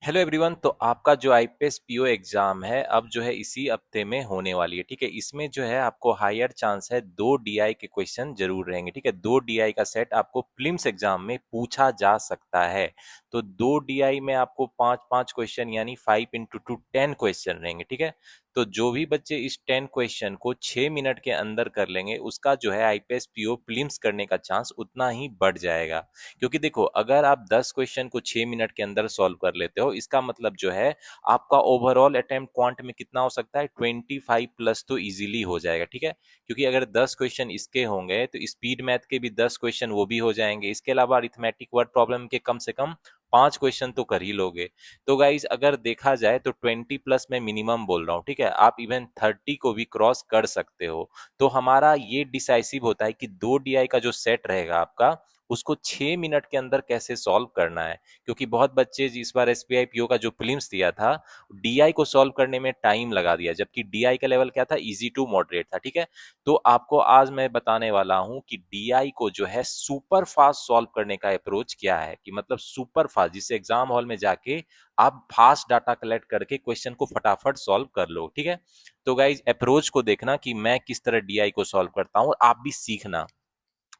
Hello everyone. तो आपका जो आईपीएस पीओ एग्जाम है अब जो है इसी हफ्ते में होने वाली है। ठीक है, इसमें जो है आपको हायर चांस है दो डीआई के क्वेश्चन जरूर रहेंगे। ठीक है, दो डीआई का सेट आपको प्रीलिम्स एग्जाम में पूछा जा सकता है। तो दो डीआई में आपको पांच पांच क्वेश्चन यानी 5 into 2 10 क्वेश्चन रहेंगे। ठीक है, तो जो भी बच्चे इस 10 क्वेश्चन को 6 मिनट के अंदर कर लेंगे उसका जो है आईपीएस पीओ प्रीलिम्स करने का चांस उतना ही बढ़ जाएगा। क्योंकि देखो, अगर आप 10 क्वेश्चन को 6 मिनट के अंदर सॉल्व कर लेते हो, इसका मतलब जो है आपका ओवरऑल अटेम्प्ट क्वांट में कितना हो सकता है, 25 प्लस तो इजीली हो जाएगा। ठीक है, क्योंकि अगर 10 क्वेश्चन इसके होंगे तो स्पीड मैथ के भी 10 क्वेश्चन वो भी हो जाएंगे। इसके अलावा अरिथमेटिक वर्ड प्रॉब्लम के कम से कम 5 क्वेश्चन तो कर ही लोगे। तो गाइज अगर देखा जाए तो 20 प्लस में मिनिमम बोल रहा हूँ। ठीक है, आप इवन 30 को भी क्रॉस कर सकते हो। तो हमारा ये डिसाइसिव होता है कि दो डीआई का जो सेट रहेगा आपका, उसको 6 मिनट के अंदर कैसे सॉल्व करना है। क्योंकि बहुत बच्चे इस बार एसबीआई पीओ का जो प्रीलिम्स दिया था, डीआई को सॉल्व करने में टाइम लगा दिया, जबकि डीआई का लेवल क्या था, इजी टू मॉडरेट था। ठीक है, तो आपको आज मैं बताने वाला हूं कि डीआई को जो है सुपर फास्ट सॉल्व करने का अप्रोच क्या है, कि मतलब सुपर फास्ट, जिससे एग्जाम हॉल में जाके आप फास्ट डाटा कलेक्ट करके क्वेश्चन को फटाफट सॉल्व कर लो। ठीक है, तो गाइज अप्रोच को देखना कि मैं किस तरह डीआई को सॉल्व करता हूं, आप भी सीखना।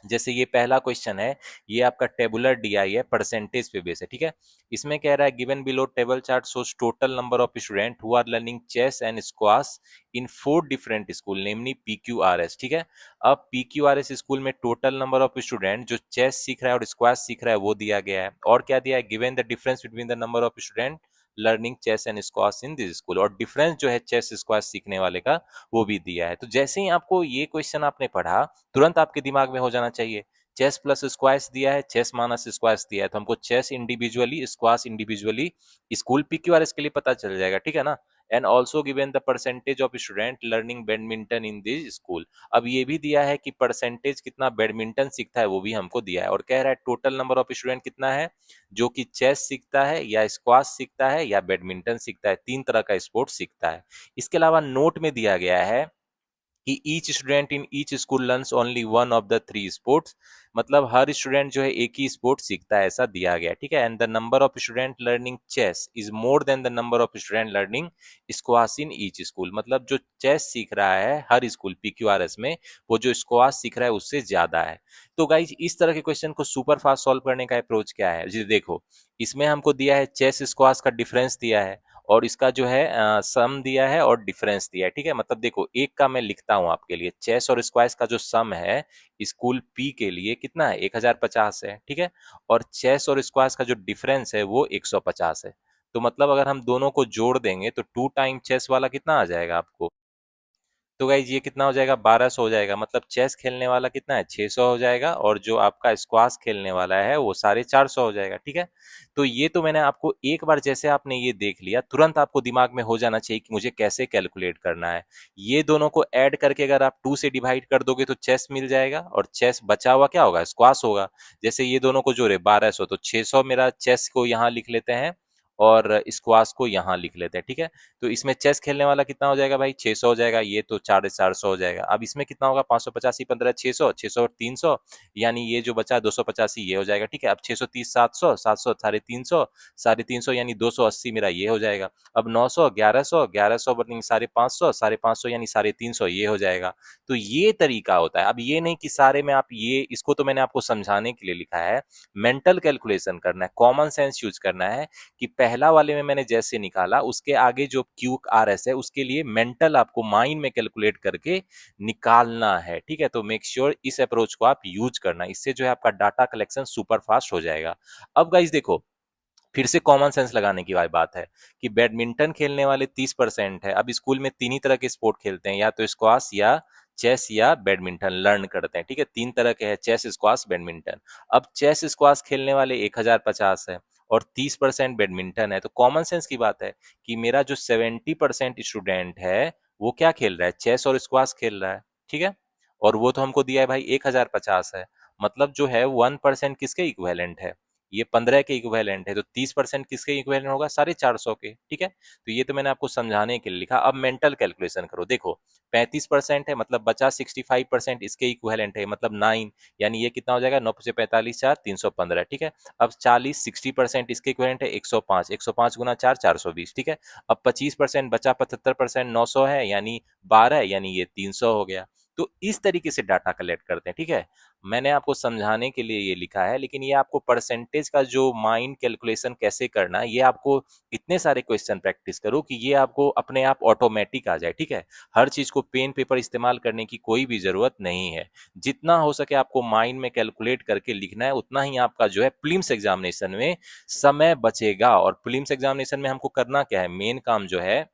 जैसे ये पहला क्वेश्चन है, ये आपका टेबुलर डीआई है, परसेंटेज पे बेस है। ठीक है, इसमें कह रहा है given below table chart shows total number of student who are learning chess and squash in 4 different school namely PQRS. ठीक है, अब पीक्यूआरएस स्कूल में टोटल नंबर ऑफ स्टूडेंट जो चेस सीख रहा है और स्क्वाश सीख रहा है वो दिया गया है। और क्या दिया है, given the difference between the number of student learning chess and squash in this school, और डिफरेंस जो है चेस स्क्वाश सीखने वाले का वो भी दिया है। तो जैसे ही आपको ये क्वेश्चन आपने पढ़ा, तुरंत आपके दिमाग में हो जाना चाहिए चेस प्लस स्क्वाश दिया है, चेस माइनस स्क्वाश दिया है, तो हमको chess individually squash individually school PQRS के लिए पता चल जाएगा। ठीक है ना, and also given the percentage of student learning badminton in this school. अब ये भी दिया है कि परसेंटेज कितना बैडमिंटन सीखता है वो भी हमको दिया है, और कह रहा है टोटल नंबर ऑफ स्टूडेंट कितना है जो कि चेस सीखता है या स्क्वाश सीखता है या बैडमिंटन सीखता है, तीन तरह का स्पोर्ट सीखता है। इसके अलावा नोट में दिया गया है कि each student in each school learns only one of the three sports, मतलब हर स्टूडेंट जो है एक ही स्पोर्ट सीखता है, ऐसा दिया गया। ठीक है, and the number of student learning chess is more than the number of student learning squash in each school, मतलब जो चेस सीख रहा है हर स्कूल पीक्यूआरएस में, वो जो स्क्वाश सीख रहा है उससे ज्यादा है। तो गाइज इस तरह के क्वेश्चन को सुपर फास्ट सॉल्व करने का अप्रोच क्या है जी, देखो इसमें हमको दिया है चेस स्क्वाश का डिफरेंस दिया है, और इसका जो है सम दिया है और डिफरेंस दिया है। ठीक है, मतलब देखो एक का मैं लिखता हूं आपके लिए, चेस और स्क्वाश का जो सम है स्कूल पी के लिए कितना है, 1050 है। ठीक है, और चेस और स्क्वाश का जो डिफरेंस है वो 150 है। तो मतलब अगर हम दोनों को जोड़ देंगे तो 2 टाइम चेस वाला कितना आ जाएगा आपको, तो गाइज ये कितना हो जाएगा, 1200 हो जाएगा। मतलब चेस खेलने वाला कितना है, 600 हो जाएगा, और जो आपका स्क्वाश खेलने वाला है वो 450 हो जाएगा। ठीक है, तो ये तो मैंने आपको एक बार जैसे आपने ये देख लिया, तुरंत आपको दिमाग में हो जाना चाहिए कि मुझे कैसे कैलकुलेट करना है। ये दोनों को ऐड करके अगर आप 2 से डिवाइड कर दोगे तो चेस मिल जाएगा, और चेस बचा हुआ क्या होगा, स्क्वाश होगा। जैसे ये दोनों को जोड़े 1200, तो 600 मेरा चेस को यहाँ लिख लेते हैं और स्क्वाश को यहाँ लिख लेते हैं। ठीक है, तो इसमें चेस खेलने वाला कितना हो जाएगा भाई, 600 हो जाएगा, ये तो 450 हो जाएगा। अब इसमें कितना होगा, 585 15 600, 600 और 300, यानी ये जो बचा 285 ये हो जाएगा। ठीक है, अब 630 700, 700 350, 350 यानी 280 मेरा ये हो जाएगा। अब 900 1100, 1100 बनेंगे 550, 550 यानी 350 ये हो जाएगा। तो ये तरीका होता है। अब ये नहीं कि सारे में आप ये, इसको तो मैंने आपको समझाने के लिए लिखा है, मेंटल कैलकुलेशन करना है, कॉमन सेंस यूज करना है, कि पहला वाले में मैंने जैसे निकाला उसके आगे जो क्यू आर एस है उसके लिए मेंटल आपको माइंड में कैलकुलेट करके निकालना है। ठीक है, तो मेक श्योर इस अप्रोच को आप यूज करना, इससे जो है आपका डाटा कलेक्शन सुपर फास्ट हो जाएगा। अब गाइज देखो, फिर से कॉमन सेंस लगाने की बात है कि बैडमिंटन खेलने वाले 30% है। अब स्कूल में तीन ही तरह के स्पोर्ट खेलते हैं, या तो स्क्वाश या चेस या बैडमिंटन लर्न करते हैं। ठीक है, तीन तरह के हैं, चेस स्क्वाश बैडमिंटन। अब चेस स्क्वाश खेलने वाले 1050 है और 30% बैडमिंटन है, तो कॉमन सेंस की बात है कि मेरा जो 70% स्टूडेंट है वो क्या खेल रहा है, चेस और स्क्वाश खेल रहा है। ठीक है, और वो तो हमको दिया है भाई 1050 है, मतलब जो है 1% किसके इक्वेलेंट है, ये 15 के इक्विवेलेंट है, तो 30% किसके इक्विवेलेंट होगा? 450 के, ठीक है। तो ये तो मैंने आपको समझाने के लिए लिखा। अब मेंटल कैलकुलेशन करो। देखो 35% है, मतलब बचा 65% इसके इक्विवेलेंट है, मतलब 9, यानी ये कितना हो जाएगा? 9 से 45 4 315, ठीक है। अब 60% इसके इक्विवेलेंट है 105, 105 गुना 4 420, ठीक है। अब 25% बचा 75% 900 है, यानी 12, यानी ये 300 हो गया। तो इस तरीके से डाटा कलेक्ट करते हैं, ठीक है। मैंने आपको समझाने के लिए ये लिखा है, लेकिन ये आपको परसेंटेज का जो माइंड कैलकुलेशन कैसे करना है, ये आपको इतने सारे क्वेश्चन प्रैक्टिस करो कि ये आपको अपने आप ऑटोमेटिक आ जाए, ठीक है। हर चीज को पेन पेपर इस्तेमाल करने की कोई भी जरूरत नहीं है। जितना हो सके आपको माइंड में कैलकुलेट करके लिखना है, उतना ही आपका जो है प्रीलिम्स एग्जामिनेशन में समय बचेगा। और प्रीलिम्स एग्जामिनेशन में हमको करना क्या है? मेन काम जो है,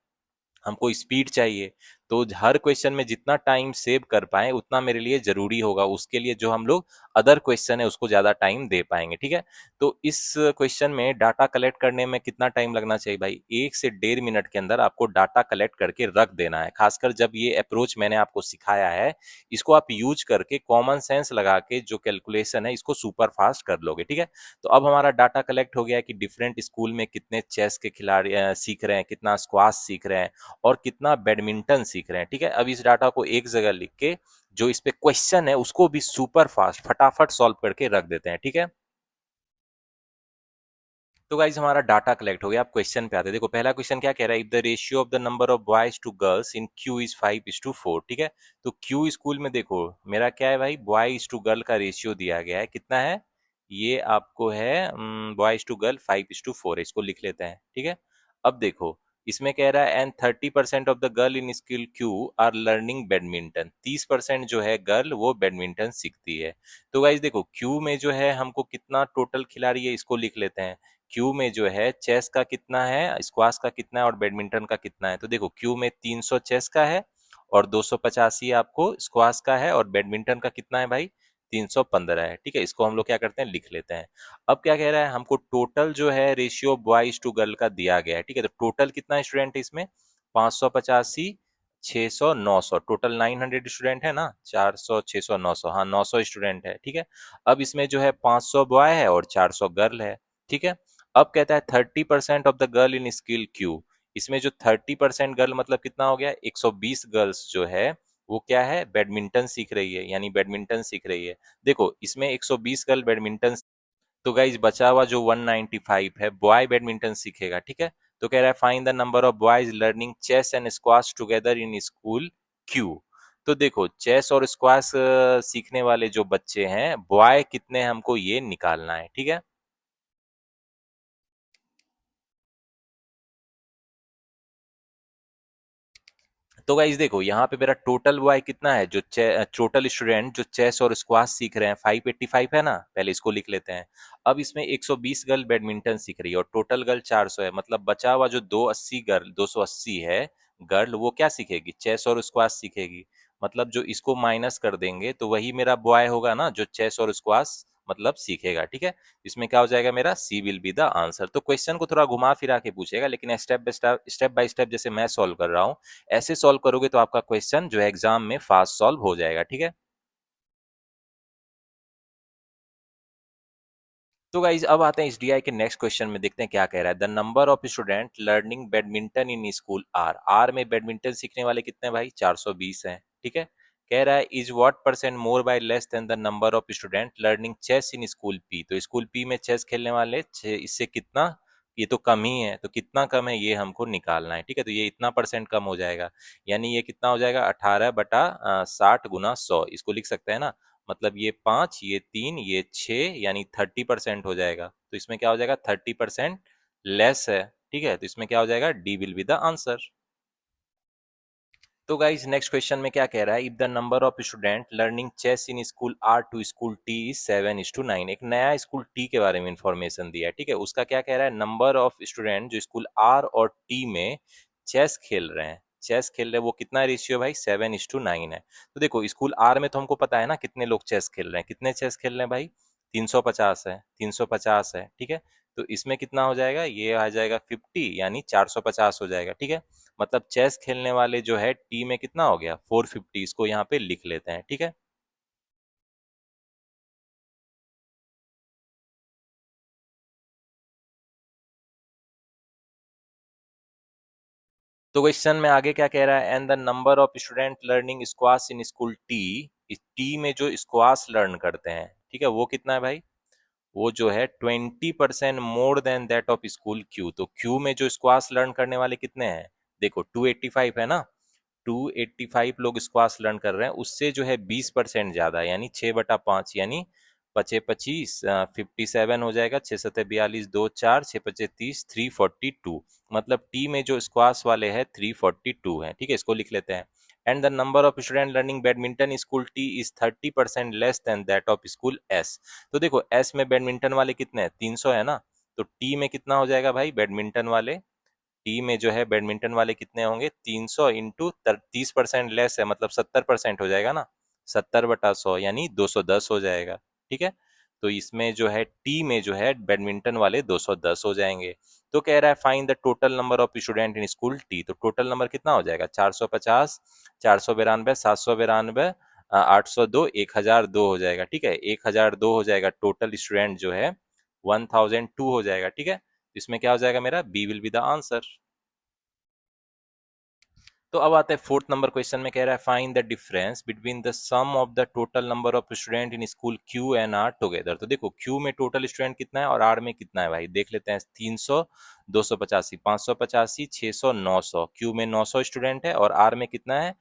हमको स्पीड चाहिए। तो हर क्वेश्चन में जितना टाइम सेव कर पाए उतना मेरे लिए जरूरी होगा। उसके लिए जो हम लोग अदर क्वेश्चन है उसको ज्यादा टाइम दे पाएंगे, ठीक है। तो इस क्वेश्चन में डाटा कलेक्ट करने में कितना टाइम लगना चाहिए भाई? 1 से 1.5 मिनट के अंदर आपको डाटा कलेक्ट करके रख देना है। खासकर जब ये अप्रोच मैंने आपको सिखाया है, इसको आप यूज करके कॉमन सेंस लगा के जो कैलकुलेशन है इसको सुपर फास्ट कर लोगे, ठीक है। तो अब हमारा डाटा कलेक्ट हो गया कि डिफरेंट स्कूल में कितने चेस के खिलाड़ी सीख रहे हैं, कितना स्क्वाश सीख रहे हैं, और कितना बैडमिंटन सीख रहे हैं, ठीक है। अब इस डाटा को एक जगह लिख के जो इस पे क्वेश्चन है उसको भी सुपर फास्ट फटाफट सॉल्व करके रख देते हैं, ठीक है। तो गाइज हमारा डाटा कलेक्ट हो गया। आप क्वेश्चन पे आते हैं। देखो पहला क्वेश्चन क्या कह रहा है? If the ratio of the number of boys to girls in Q is 5:4, ठीक है। तो क्यू स्कूल में देखो मेरा क्या है भाई? बॉयज टू गर्ल का रेशियो दिया गया है, कितना है? ये आपको है बॉयज टू गर्ल 5:4 है, इसको लिख लेते हैं, ठीक है। अब देखो इसमें कह रहा है and 30% of the girl in school Q R learning badminton. 30% जो है गर्ल वो बैडमिंटन सीखती है। तो गाइज देखो क्यू में जो है हमको कितना टोटल खिलाड़ी है इसको लिख लेते हैं। क्यू में जो है चेस का कितना है, स्क्वाश का कितना है और बैडमिंटन का कितना है? तो देखो क्यू में 300 चेस का है और 285 आपको स्क्वाश का है, और बैडमिंटन का कितना है भाई? 315 है, ठीक है। इसको हम लोग क्या करते हैं? लिख लेते हैं। अब क्या कह रहा है? हमको टोटल जो है रेशियो बॉयज टू गर्ल का दिया गया है, ठीक है। तो टोटल कितना स्टूडेंट है इसमें? 585, 600, 900, टोटल 900 स्टूडेंट है ना। 400, 600, 900, हाँ 900 स्टूडेंट है, ठीक है। अब इसमें जो है 500 बॉय है और 400 गर्ल है, ठीक है। अब कहता है 30% of the girl in skill Q. इसमें जो 30% गर्ल मतलब कितना हो गया? 120 गर्ल्स जो है वो क्या है? बैडमिंटन सीख रही है, यानी बैडमिंटन सीख रही है। देखो इसमें 120 गर्ल बैडमिंटन, तो गाइज बचा हुआ जो 195 है बॉय बैडमिंटन सीखेगा, ठीक है। तो कह रहा है find the number of boys learning chess and squash together in school Q. तो देखो चेस और स्क्वाश सीखने वाले जो बच्चे हैं बॉय कितने हैं हमको ये निकालना है, ठीक है। तो गाइज देखो यहाँ पे मेरा टोटल बॉय कितना है? जो टोटल स्टूडेंट जो चेस और स्क्वाश सीख रहे हैं 585 है ना, पहले इसको लिख लेते हैं। अब इसमें 120 गर्ल बैडमिंटन सीख रही है और टोटल गर्ल 400 है, मतलब बचा हुआ जो 280 गर्ल 280 है गर्ल वो क्या सीखेगी? चेस और स्क्वाश सीखेगी। मतलब जो इसको माइनस कर देंगे तो वही मेरा बॉय होगा ना जो चेस और स्क्वाश मतलब सीखेगा, ठीक है। इसमें क्या हो जाएगा मेरा? C will be the answer. तो क्वेश्चन को थोड़ा घुमा फिरा के पूछेगा, लेकिन स्टेप बाय स्टेप जैसे मैं सॉल्व कर रहा हूँ ऐसे सॉल्व करोगे तो आपका क्वेश्चन जो है एग्जाम में फास्ट सॉल्व हो जाएगा, ठीक है। तो गाइज अब आते हैं इस डीआई के नेक्स्ट क्वेश्चन में, देखते हैं क्या कह रहा है। The number of student learning badminton in school R. R में बैडमिंटन सीखने वाले कितने भाई? 420 हैं, ठीक है। कह रहा है is what percent more by less than the number of student learning chess in school P. तो स्कूल पी में चेस खेलने वाले इससे कितना, ये तो कम ही है, तो कितना कम है ये हमको निकालना है, ठीक है। तो ये इतना परसेंट कम हो जाएगा, यानी ये कितना हो जाएगा? 18/60 गुना 100, इसको लिख सकते हैं ना। मतलब ये 5, ये 3, ये 6, यानी 30% हो जाएगा। तो इसमें क्या हो जाएगा? 30% लेस है, ठीक है। तो इसमें क्या हो जाएगा? D will be the answer. तो गाइज नेक्स्ट क्वेश्चन में क्या कह रहा है? If the number of student learning chess in school R to school T is 7:9। एक नया स्कूल टी के बारे में इंफॉर्मेशन दिया है, ठीक है। उसका क्या कह रहा है? नंबर ऑफ स्टूडेंट जो स्कूल आर और टी में चेस खेल रहे हैं, चेस खेल रहे हैं, वो कितना रेशियो भाई? 7:9 है। तो देखो स्कूल आर में तो हमको पता है ना कितने लोग चेस खेल रहे हैं, कितने चेस खेल रहे हैं भाई? 350 है, 350 है, ठीक है। तो इसमें कितना हो जाएगा? ये आ जाएगा 50, यानी 450 हो जाएगा, ठीक है। मतलब चेस खेलने वाले जो है टी में कितना हो गया? 450, इसको यहाँ पे लिख लेते हैं, ठीक है। तो क्वेश्चन में आगे क्या कह रहा है, and the number of student learning squash in school T, इस टी में जो स्क्वाश लर्न करते हैं, ठीक है, वो कितना है भाई, वो जो है 20% more than that of school Q. तो क्यू में जो स्क्वाश लर्न करने वाले कितने हैं, देखो 285 है ना, 285 लोग स्क्वाश लर्न कर रहे हैं, उससे जो है 20% ज्यादा है, यानी 6/5, यानी पचे 25, 57 हो जाएगा, 6 7 42, 2 4, 6 5 30, 342। मतलब टी में जो स्क्वाश वाले हैं 342 है, ठीक है, इसको लिख लेते हैं। And the number of student learning badminton school T is 30% less than that of school S. तो देखो एस में बैडमिंटन वाले कितने हैं, 300 है ना, तो टी में कितना हो जाएगा भाई, बैडमिंटन वाले टी में जो है बैडमिंटन वाले कितने होंगे, 300 इंटू 30% लेस है, मतलब 70% हो जाएगा ना, 70/100 यानी 210 हो जाएगा, ठीक है। तो इसमें जो है टी में जो है बैडमिंटन वाले 210 हो जाएंगे। तो कह रहा है find the total number of student in school T, तो टोटल नंबर कितना हो जाएगा, 450, 492, 792, 802, 1002 हो जाएगा, ठीक है, 1002 हो जाएगा टोटल स्टूडेंट जो है, 1002 हो जाएगा, ठीक है। इसमें क्या हो जाएगा मेरा, B will be the answer. तो अब आते हैं फोर्थ नंबर क्वेश्चन में, कह रहा है find the difference between the sum of the total number of student in school Q and R together. तो देखो क्यू में टोटल स्टूडेंट कितना है और आर में कितना है भाई, देख लेते हैं, 300, 285, 585, 600, 900, क्यू में 900 स्टूडेंट है और आर में कितना है,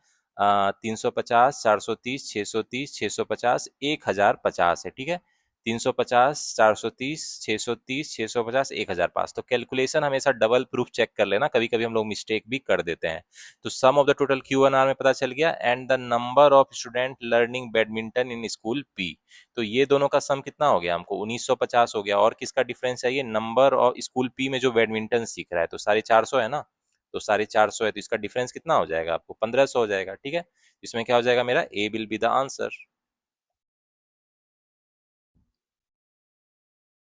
350, 430, 630, 650, 1050 है, ठीक है, 350, 430, 630, 650, 1005। तो कैलकुलेशन हमेशा डबल प्रूफ चेक कर लेना, कभी कभी हम लोग मिस्टेक भी कर देते हैं। तो sum of the total Q N R में पता चल गया, and the number of student learning badminton in school P. तो ये दोनों का सम कितना हो गया हमको, 1950 हो गया। और किसका डिफरेंस चाहिए, नंबर ऑफ स्कूल पी में जो बैडमिंटन सीख रहा है, तो 450 है ना, तो 450 है, तो इसका डिफरेंस कितना हो जाएगा आपको, 1500 हो जाएगा, ठीक है। इसमें क्या हो जाएगा मेरा, A will be the answer.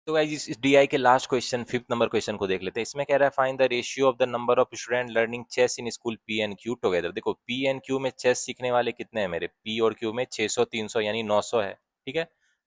तो गाइस इस डीआई के last question, fifth number question को देख लेते हैं। इसमें कह रहा है find the ratio of the number of student learning chess in school P and Q together. देखो पी एंड क्यू में चेस सीखने वाले कितने हैं मेरे, पी और क्यू में 600, 300 यानी 900 है, ठीक है,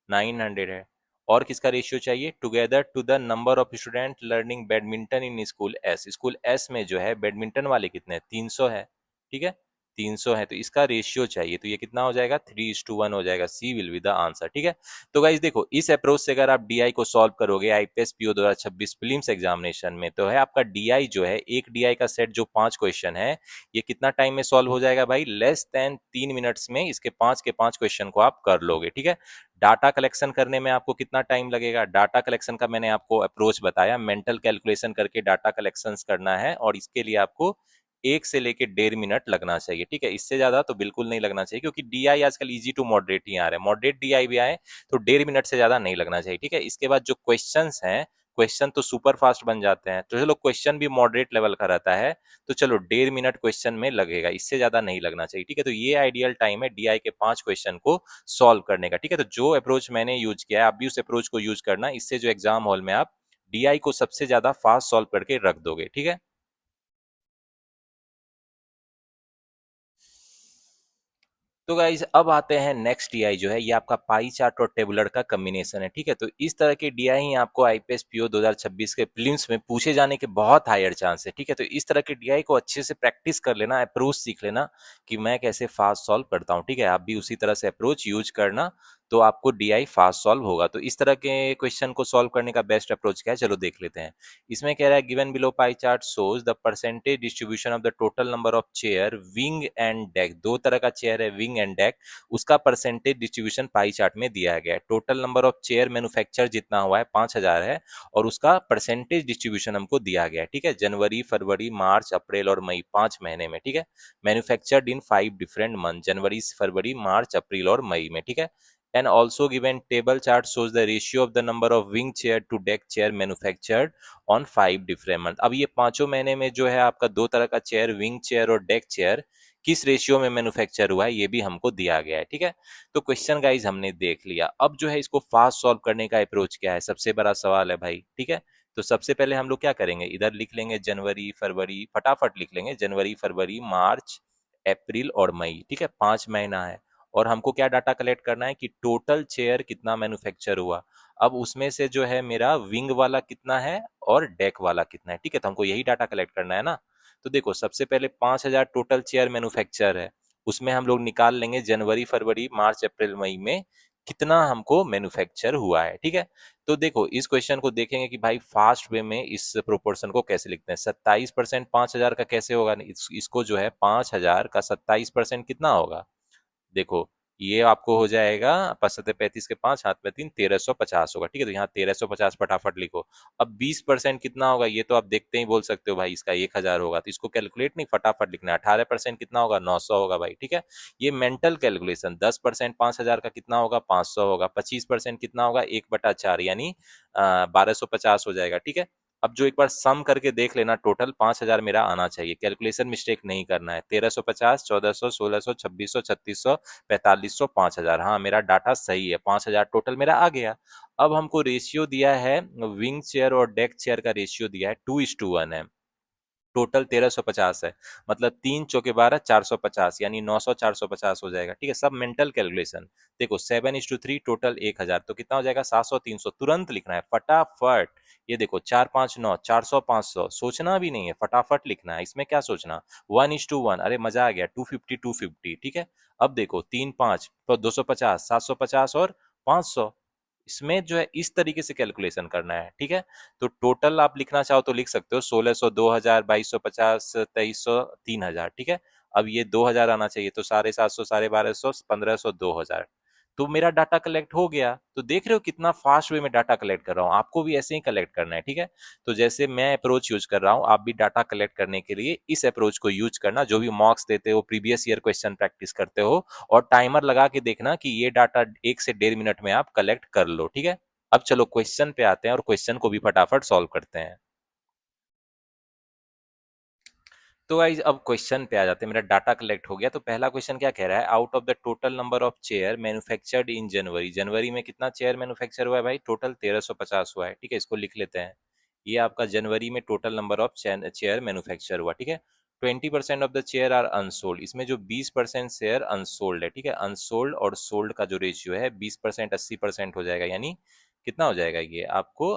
900 है। और किसका रेशियो चाहिए, together to the number of student learning badminton in school S में जो है बैडमिंटन वाले कितने हैं, 300 है, ठीक है, 300 है, तो इसका रेशियो चाहिए, तो ये कितना हो जाएगा, 3:1 हो जाएगा, सी विल बी द आंसर, ठीक है। तो गाइज देखो इस अप्रोच से अगर आप डीआई को सॉल्व करोगे आईपीएस पीओ 2026 प्रीलिम्स एग्जामिनेशन में, तो है आपका डीआई जो है, एक डीआई का सेट जो 5 क्वेश्चन है, ये कितना टाइम में सॉल्व हो जाएगा भाई, लेस देन 3 मिनट्स में इसके 5 के 5 क्वेश्चन को आप कर लोगे, ठीक है। डाटा कलेक्शन करने में आपको कितना टाइम लगेगा, डाटा कलेक्शन का मैंने आपको अप्रोच बताया, मेंटल कैलकुलेशन करके डाटा कलेक्शन करना है, और इसके लिए आपको 1 से लेके 1.5 मिनट लगना चाहिए, ठीक है, इससे ज्यादा तो बिल्कुल नहीं लगना चाहिए, क्योंकि डीआई आजकल इजी टू मॉडरेट ही आ रहे हैं, मॉडरेट डीआई भी आए तो 1.5 मिनट से ज्यादा नहीं लगना चाहिए, ठीक है। इसके बाद जो क्वेश्चंस हैं, क्वेश्चन तो सुपर फास्ट बन जाते हैं, तो चलो क्वेश्चन भी मॉडरेट लेवल का रहता है, तो चलो 1.5 मिनट क्वेश्चन में लगेगा, इससे ज्यादा नहीं लगना चाहिए, ठीक है। तो ये आइडियल टाइम है डीआई के 5 क्वेश्चन को सॉल्व करने का, ठीक है। तो जो अप्रोच मैंने यूज किया है, आप भी उस अप्रोच को यूज करना, इससे जो एग्जाम हॉल में आप डीआई को सबसे ज्यादा फास्ट सॉल्व करके रख दोगे, ठीक है। तो गाइज अब आते हैं नेक्स्ट डीआई जो है, ये आपका पाई चार्ट और टेबुलर का कॉम्बिनेशन है, ठीक है। तो इस तरह के डीआई ही आपको आईपीएस पीओ 2026 के प्रीलिम्स में पूछे जाने के बहुत हायर चांस है, ठीक है। तो इस तरह के डीआई को अच्छे से प्रैक्टिस कर लेना, अप्रोच सीख लेना कि मैं कैसे फास्ट सॉल्व करता हूँ, ठीक है। आप भी उसी तरह से अप्रोच यूज करना, तो आपको डीआई फास्ट सॉल्व होगा। तो इस तरह के क्वेश्चन को सॉल्व करने का बेस्ट अप्रोच क्या है, चलो देख लेते हैं। इसमें कह रहा है given below pie chart shows the percentage distribution of the total number of chair wing and deck. दो तरह का चेयर है, विंग एंड डेक, उसका परसेंटेज डिस्ट्रीब्यूशन पाई चार्ट में दिया गया है। Total number of chair manufacture जितना हुआ है 5000 है, और उसका परसेंटेज डिस्ट्रीब्यूशन हमको दिया गया है, ठीक है, जनवरी, फरवरी, मार्च, अप्रैल और मई, 5 महीने में, ठीक है। मैन्युफैक्चर्ड इन 5 डिफरेंट मंथ, जनवरी, फरवरी, मार्च, अप्रैल और मई में, ठीक है। And also given table chart shows the ratio of the number of wing chair to deck chair manufactured on 5 different month। अब ये 5 महीने में जो है आपका दो तरह का चेयर, विंग चेयर और डेक चेयर, किस रेशियो में मैन्युफैक्चर हुआ है ये भी हमको दिया गया है, ठीक है। तो क्वेश्चन गाइज हमने देख लिया, अब जो है इसको फास्ट सॉल्व करने का अप्रोच क्या है, सबसे बड़ा सवाल है भाई, ठीक है। तो सबसे पहले हम लोग क्या करेंगे, इधर लिख लेंगे जनवरी, फरवरी, फटाफट लिख लेंगे, जनवरी, फरवरी, मार्च, अप्रैल और मई, ठीक है, 5 महीना है। और हमको क्या डाटा कलेक्ट करना है कि टोटल चेयर कितना मैन्युफैक्चर हुआ, अब उसमें से जो है मेरा विंग वाला कितना है और डेक वाला कितना है, ठीक है। तो हमको यही डाटा कलेक्ट करना है ना। तो देखो सबसे पहले 5,000 टोटल चेयर मैन्युफैक्चर है, उसमें हम लोग निकाल लेंगे जनवरी फरवरी मार्च अप्रैल मई में कितना हमको मैन्युफैक्चर हुआ है, ठीक है। तो देखो इस क्वेश्चन को देखेंगे कि भाई फास्ट वे में इस प्रोपोर्शन को कैसे लिखते हैं। 27% 5,000 का कैसे होगा, इसको जो है 5,000 का 27% कितना होगा, देखो ये आपको हो जाएगा 5 के 5 हाथ में 3 1350 होगा, ठीक है। तो यहाँ 1350 फटाफट लिखो। अब 20% कितना होगा, ये तो आप देखते ही बोल सकते हो भाई इसका 1,000 होगा, तो इसको कैलकुलेट नहीं फटाफट लिखना है। 18% कितना होगा, 900 होगा भाई, ठीक है। ये मेंटल कैलकुलेशन। 10% 5,000 का कितना होगा, 500 होगा। 25% कितना होगा, 1/4 यानी 1250 हो जाएगा, ठीक है। अब जो एक बार सम करके देख लेना, टोटल 5,000 मेरा आना चाहिए, कैलकुलेशन मिस्टेक नहीं करना है। 1350 1400 1600 2600 3600 4500 5,000, हाँ मेरा डाटा सही है, 5,000 टोटल मेरा आ गया। अब हमको रेशियो दिया है, विंग चेयर और डेक चेयर का रेशियो दिया है 2:1 है। टोटल 1350 है, मतलब 3 × 4 = 450 यानी 900 450 हो जाएगा, ठीक है। सब मेंटल कैलकुलेशन। देखो 7:3 टोटल 1,000, तो कितना हो जाएगा 700 300, तुरंत लिखना है फटाफट। ये देखो 4 5 9 400 500, सोचना भी नहीं है, फटाफट लिखना है, इसमें क्या सोचना। 1:1, अरे मजा आ गया। 250 250, ठीक है। अब देखो 3 5 तो 250 750 और 500, इसमें जो है इस तरीके से कैलकुलेशन करना है, ठीक है। तो टोटल आप लिखना चाहो तो लिख सकते हो 1600 2000 2250 2300 3000, ठीक है। अब ये 2000 आना चाहिए, तो 750 1250 1500 2000। तो मेरा डाटा कलेक्ट हो गया। तो देख रहे हो कितना फास्ट वे में डाटा कलेक्ट कर रहा हूँ, आपको भी ऐसे ही कलेक्ट करना है, ठीक है। तो जैसे मैं अप्रोच यूज कर रहा हूँ, आप भी डाटा कलेक्ट करने के लिए इस अप्रोच को यूज करना। जो भी मॉक्स देते हो, प्रीवियस ईयर क्वेश्चन प्रैक्टिस करते हो, और टाइमर लगा के देखना कि ये डाटा 1 से 1.5 मिनट में आप कलेक्ट कर लो, ठीक है। अब चलो क्वेश्चन पे आते हैं और क्वेश्चन को भी फटाफट सॉल्व करते हैं। तो गाइस अब क्वेश्चन पे आ जाते हैं। मेरा डाटा कलेक्ट हो गया, तो पहला क्वेश्चन क्या कह रहा है, out of the total number of chair manufactured in January, जनवरी में कितना चेयर मैन्युफैक्चर हुआ है भाई, टोटल 1350 हुआ है, ठीक है। इसको लिख लेते हैं। ये आपका जनवरी में total number of chair manufacture हुआ, ठीक है। 20% of the chair are unsold, इसमें जो 20% शेयर अनसोल्ड है, ठीक है। अनसोल्ड और सोल्ड का जो रेशियो है 20% 80% हो जाएगा, यानी कितना हो जाएगा ये आपको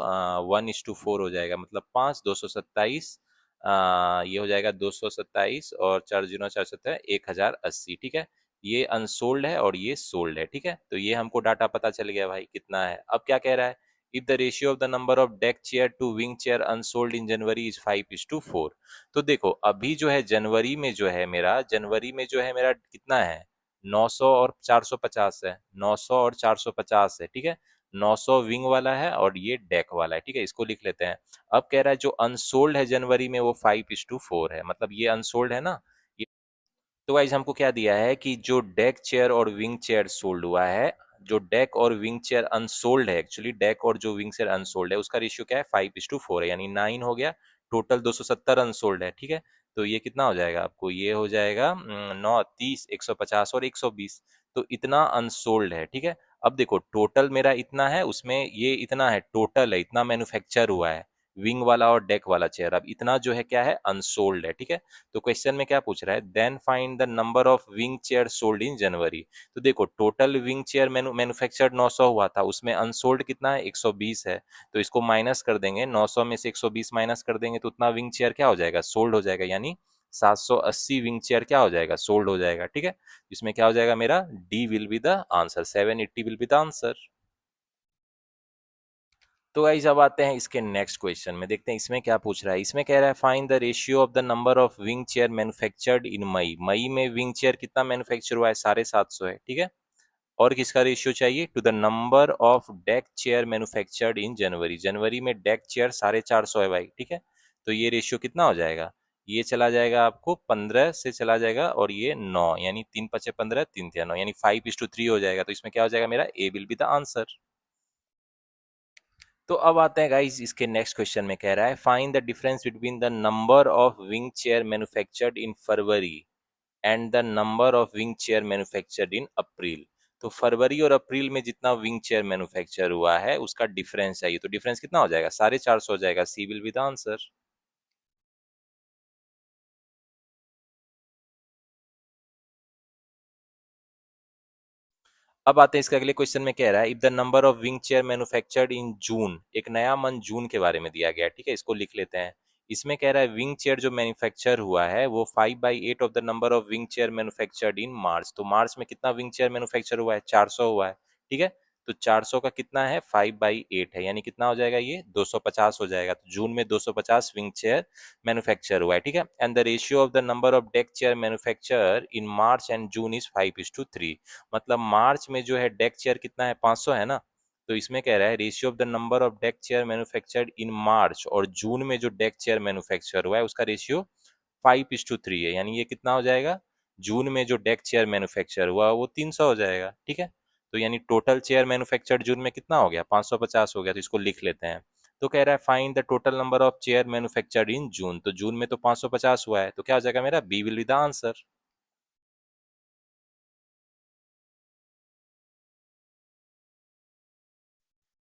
1:4 हो जाएगा, मतलब 5 227, ये हो जाएगा 227 और 4 0 4 7 1080, ठीक है। ये अनसोल्ड है और ये सोल्ड है, ठीक है। तो ये हमको डाटा पता चल गया भाई कितना है। अब क्या कह रहा है, if the ratio of the number of deck chair to wing chair unsold in January is 5:4। तो देखो अभी जो है जनवरी में जो है मेरा, जनवरी में जो है मेरा कितना है, 900 और 450 है, 900 और 450 है, ठीक है। 900 विंग वाला है और ये डेक वाला है, ठीक है। इसको लिख लेते हैं। अब कह रहा है जो अनसोल्ड है जनवरी में वो 5:4 है, मतलब ये अनसोल्ड है ना। तो गाइज हमको क्या दिया है कि जो डेक चेयर और विंग चेयर सोल्ड हुआ है, जो डेक और विंग चेयर अनसोल्ड है, एक्चुअली डेक और जो विंग चेयर अनसोल्ड है उसका रेशियो क्या है, 5:4 है, यानी 9 हो गया। टोटल 270 अनसोल्ड है, ठीक है। तो ये कितना हो जाएगा आपको, ये हो जाएगा 9 30 150 और 120। तो इतना अनसोल्ड है, ठीक है। अब देखो टोटल मेरा इतना है, उसमें ये इतना है, टोटल है इतना मैन्युफैक्चर हुआ है, विंग वाला और डेक वाला चेयर। अब इतना जो है क्या है, अनसोल्ड है, ठीक है। तो क्वेश्चन में क्या पूछ रहा है, then find the number of wing chair sold in January. तो देखो टोटल विंग चेयर मैन्युफैक्चर्ड 900 हुआ था, उसमें अनसोल्ड कितना है, 120 है। तो इसको माइनस कर देंगे, 900 में से 120 माइनस कर देंगे तो उतना विंग चेयर क्या हो जाएगा, सोल्ड हो जाएगा, यानी 780 विंग चेयर क्या हो जाएगा, सोल्ड हो जाएगा, ठीक है। इसमें क्या हो जाएगा मेरा, D will be the answer, 780 will be the answer. तो गाइस अब आते हैं इसके नेक्स्ट क्वेश्चन में, देखते हैं इसमें क्या पूछ रहा है। इसमें कह रहा है find the ratio of the number of wing chair manufactured in May, मई में विंग चेयर कितना मैन्युफैक्चर हुआ है, 750 है, ठीक है। और किसका रेशियो चाहिए, to the number of deck chair manufactured in January, जनवरी में डेक चेयर 450 है भाई, ठीक है। तो ये रेशियो कितना हो जाएगा, ये चला जाएगा आपको 15 से चला जाएगा और ये 9, यानी 3 × 5 = 15 3 × 9 यानी 5:3 हो जाएगा। तो इसमें क्या हो जाएगा मेरा, A will be the answer. तो अब आते हैं गाइस इसके नेक्स्ट क्वेश्चन में, कह रहा है find the difference between the number of wing chair manufactured in February and the number of wing chair manufactured in April. तो फरवरी और अप्रैल में जितना विंग चेयर मैन्युफैक्चर हुआ है उसका डिफरेंस चाहिए। तो डिफरेंस कितना हो जाएगा, 450 हो जाएगा, सी विल बी द आंसर। अब आते हैं इसके अगले क्वेश्चन में, कह रहा है if the number of wing chair manufactured in June, एक नया मंथ जून के बारे में दिया गया है, ठीक है। इसको लिख लेते हैं। इसमें कह रहा है विंग चेयर जो मैन्युफैक्चर हुआ है वो 5/8 of the number of wing chair manufactured in March. तो मार्च में कितना विंग चेयर मैन्युफैक्चर हुआ है? 400 हुआ है, ठीक है। तो 400 का कितना है? 5/8 है, यानी कितना हो जाएगा ये? 250 हो जाएगा। तो जून में 250 विंग चेयर मैन्युफैक्चर हुआ है, ठीक है। And the ratio of the number of deck chair manufacture in March and June is 5:3। मतलब मार्च में जो है डेक चेयर कितना है? 500 है ना। तो इसमें कह रहा है ratio of the number of deck chair manufactured in March और जून में जो डेक चेयर मैन्युफैक्चर हुआ है उसका रेशियो 5:3 है, यानी ये कितना हो जाएगा? जून में जो डेक चेयर मैन्युफैक्चर हुआ वो 300 हो जाएगा, ठीक है। तो यानी टोटल चेयर मैन्युफैक्चर्ड जून में कितना हो गया? 550 हो गया। तो इसको लिख लेते हैं। तो कह रहा है find the total number of chair manufactured in June. तो जून में तो 550 हुआ है, तो क्या हो जाएगा मेरा? B will be the answer.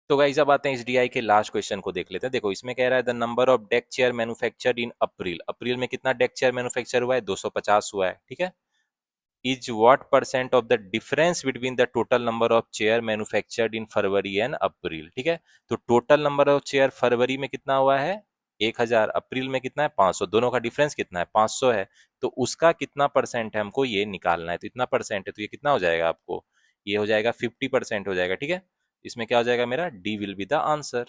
तो गाइस अब आते हैं इस डीआई के लास्ट क्वेश्चन को देख लेते हैं। देखो इसमें कह रहा है the number of deck chair manufactured in April. अप्रैल में कितना डेक चेयर मैन्युफैक्चर हुआ है? 250 हुआ है, ठीक है। Is what percent of the difference between the total number of chair manufactured in February and April, ठीक है। तो टोटल नंबर ऑफ चेयर फरवरी में कितना हुआ है? 1000। अप्रैल में कितना है? 500। दोनों का डिफरेंस कितना है? 500 है। तो उसका कितना परसेंट है हमको ये निकालना है। तो इतना परसेंट है, तो ये कितना हो जाएगा आपको? ये हो जाएगा 50% हो जाएगा, ठीक है। इसमें क्या हो जाएगा मेरा? D will be the answer.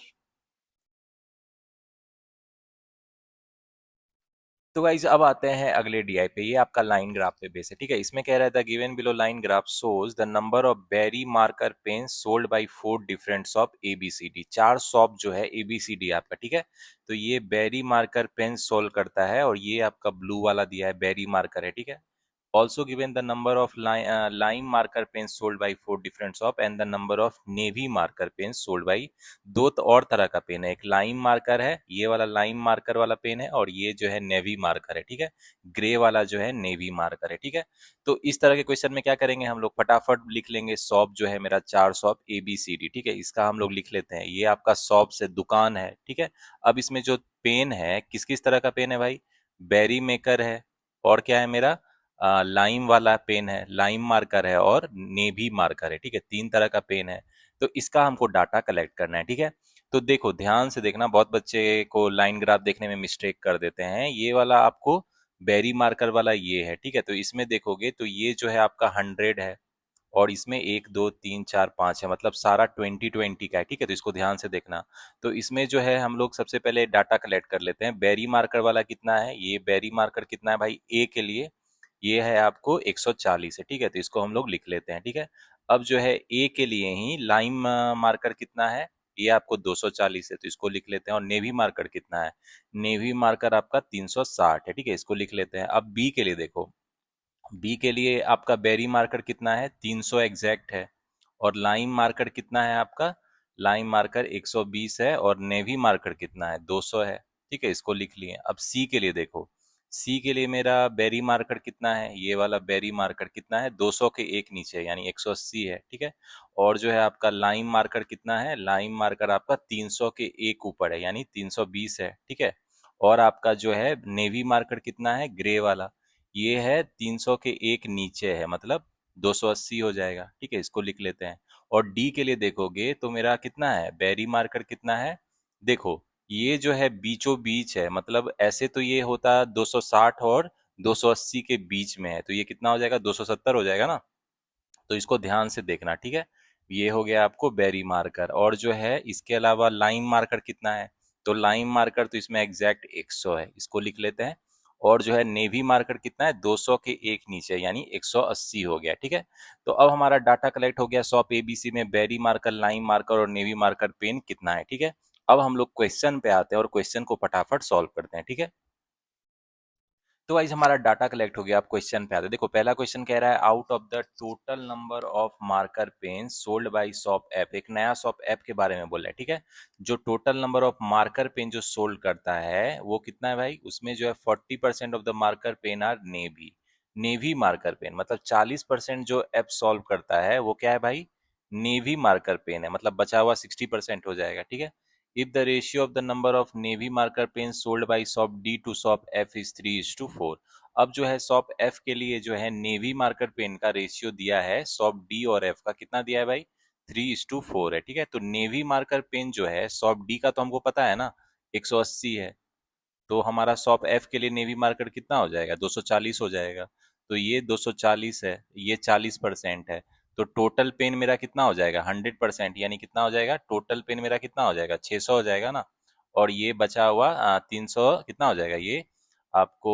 तो गाइज अब आते हैं अगले डीआई पे। ये आपका लाइन ग्राफ पे बेस है, ठीक है। इसमें कह रहा था given below line graph shows the number of berry marker pen sold by 4 different shop A B C D. 4 shop जो है एबीसीडी आपका, ठीक है। तो ये बेरी मार्कर पेन सोल्व करता है और ये आपका ब्लू वाला दिया है बेरी मार्कर है, ठीक है। Also given the number of lime marker pens sold by 4 different shop and the number of navy marker pens sold by दो तो और तरह का पेन है। एक लाइम मार्कर है, ये वाला लाइम मार्कर वाला पेन है, और ये जो है नेवी मार्कर है, ठीक है। ग्रे वाला जो है नेवी मार्कर है, ठीक है। तो इस तरह के क्वेश्चन में क्या करेंगे हम लोग? फटाफट लिख लेंगे। शॉप जो है मेरा 4 shop A B C D, ठीक है। इसका हम लोग लिख लेते हैं। ये आपका शॉप से दुकान है, ठीक है। अब इसमें जो पेन है किस किस तरह का पेन है भाई? बेरी मेकर है, और क्या है मेरा? लाइम वाला पेन है, लाइम मार्कर है, और नेवी मार्कर है, ठीक है। 3 तरह का पेन है। तो इसका हमको डाटा कलेक्ट करना है, ठीक है। तो देखो ध्यान से देखना, बहुत बच्चे को लाइन ग्राफ देखने में मिस्टेक कर देते हैं। ये वाला आपको बेरी मार्कर वाला ये है, ठीक है। तो इसमें देखोगे तो ये जो है आपका 100 है, और इसमें 1 2 3 4 5 है, मतलब सारा 20 20 का है, ठीक है। तो इसको ध्यान से देखना। तो इसमें जो है हम लोग सबसे पहले डाटा कलेक्ट कर लेते हैं। बेरी मार्कर वाला कितना है? ये बेरी मार्कर कितना है भाई? ए के लिए ये है आपको 140 है, ठीक है। तो इसको हम लोग लिख लेते हैं, ठीक है। अब जो है ए के लिए ही लाइम मार्कर कितना है? ये आपको 240 है, तो इसको लिख लेते हैं। और नेवी मार्कर कितना है? नेवी मार्कर आपका 360 है, ठीक है। इसको लिख लेते हैं। अब बी के लिए देखो, बी के लिए आपका बेरी मार्कर कितना है? 300 एग्जैक्ट है। और लाइम मार्कर कितना है आपका? लाइम मार्कर 120 है, और नेवी मार्कर कितना है? 200 है, ठीक है। इसको लिख लिए। अब सी के लिए देखो, सी के लिए मेरा बेरी मार्कर कितना है? ये वाला बेरी मार्कर कितना है? 200 के एक नीचे, यानी 180 है, ठीक है। और जो है आपका लाइम मार्कर कितना है? लाइम मार्कर आपका 300 के एक ऊपर है, यानी 320 है, ठीक है। और आपका जो है नेवी मार्कर कितना है? ग्रे वाला, ये है 300 के एक नीचे है, मतलब 280 हो जाएगा, ठीक है। इसको लिख लेते हैं। और डी के लिए देखोगे तो मेरा कितना है? बेरी मार्कर कितना है? देखो ये जो है बीचों बीच है, मतलब ऐसे तो ये होता 260 और 280 के बीच में है, तो ये कितना हो जाएगा? 270 हो जाएगा ना। तो इसको ध्यान से देखना, ठीक है। ये हो गया आपको बेरी मार्कर। और जो है इसके अलावा लाइम मार्कर कितना है? तो लाइम मार्कर तो इसमें एग्जैक्ट 100 है, इसको लिख लेते हैं। और जो है नेवी मार्कर कितना है? 200 के एक नीचे, यानी 180 हो गया, ठीक है। तो अब हमारा डाटा कलेक्ट हो गया शॉप एबीसी में बेरी मार्कर, लाइम मार्कर और नेवी मार्कर पेन कितना है, ठीक है। अब हम लोग क्वेश्चन पे आते हैं और क्वेश्चन को फटाफट सॉल्व करते हैं, ठीक है। तो गाइस हमारा डाटा कलेक्ट हो गया। आप क्वेश्चन पे आते हैं। देखो पहला क्वेश्चन कह रहा है out of the total number of marker pen sold by shop A. एक नया शॉप ऐप के बारे में बोल रहा है, ठीक है। जो total number of marker pen जो सोल्ड करता है वो कितना है भाई? उसमें जो है 40% of the marker pen are navy. Navy marker pen, मतलब 40% जो ऐप सॉल्व करता है वो क्या है भाई? नेवी मार्कर पेन है, मतलब बचा हुआ 60% हो जाएगा, ठीक है। If the ratio of the number of navy marker pens sold by shop D to shop F is 3:4। अब जो है शॉप F के लिए जो है नेवी मार्कर पेन का रेशियो दिया है शॉप D और F का, कितना दिया है भाई? 3:4 है, ठीक है। तो नेवी मार्कर पेन जो है शॉप D का तो हमको पता है ना, 180 है। तो हमारा शॉप एफ के लिए नेवी मार्कर कितना हो जाएगा, 240 हो जाएगा। तो ये 240 है, ये 40% है, तो टोटल पेन मेरा कितना हो जाएगा, 100%, यानी कितना हो जाएगा, टोटल पेन मेरा कितना हो जाएगा, 600 हो जाएगा ना। और ये बचा हुआ 300 कितना हो जाएगा, ये आपको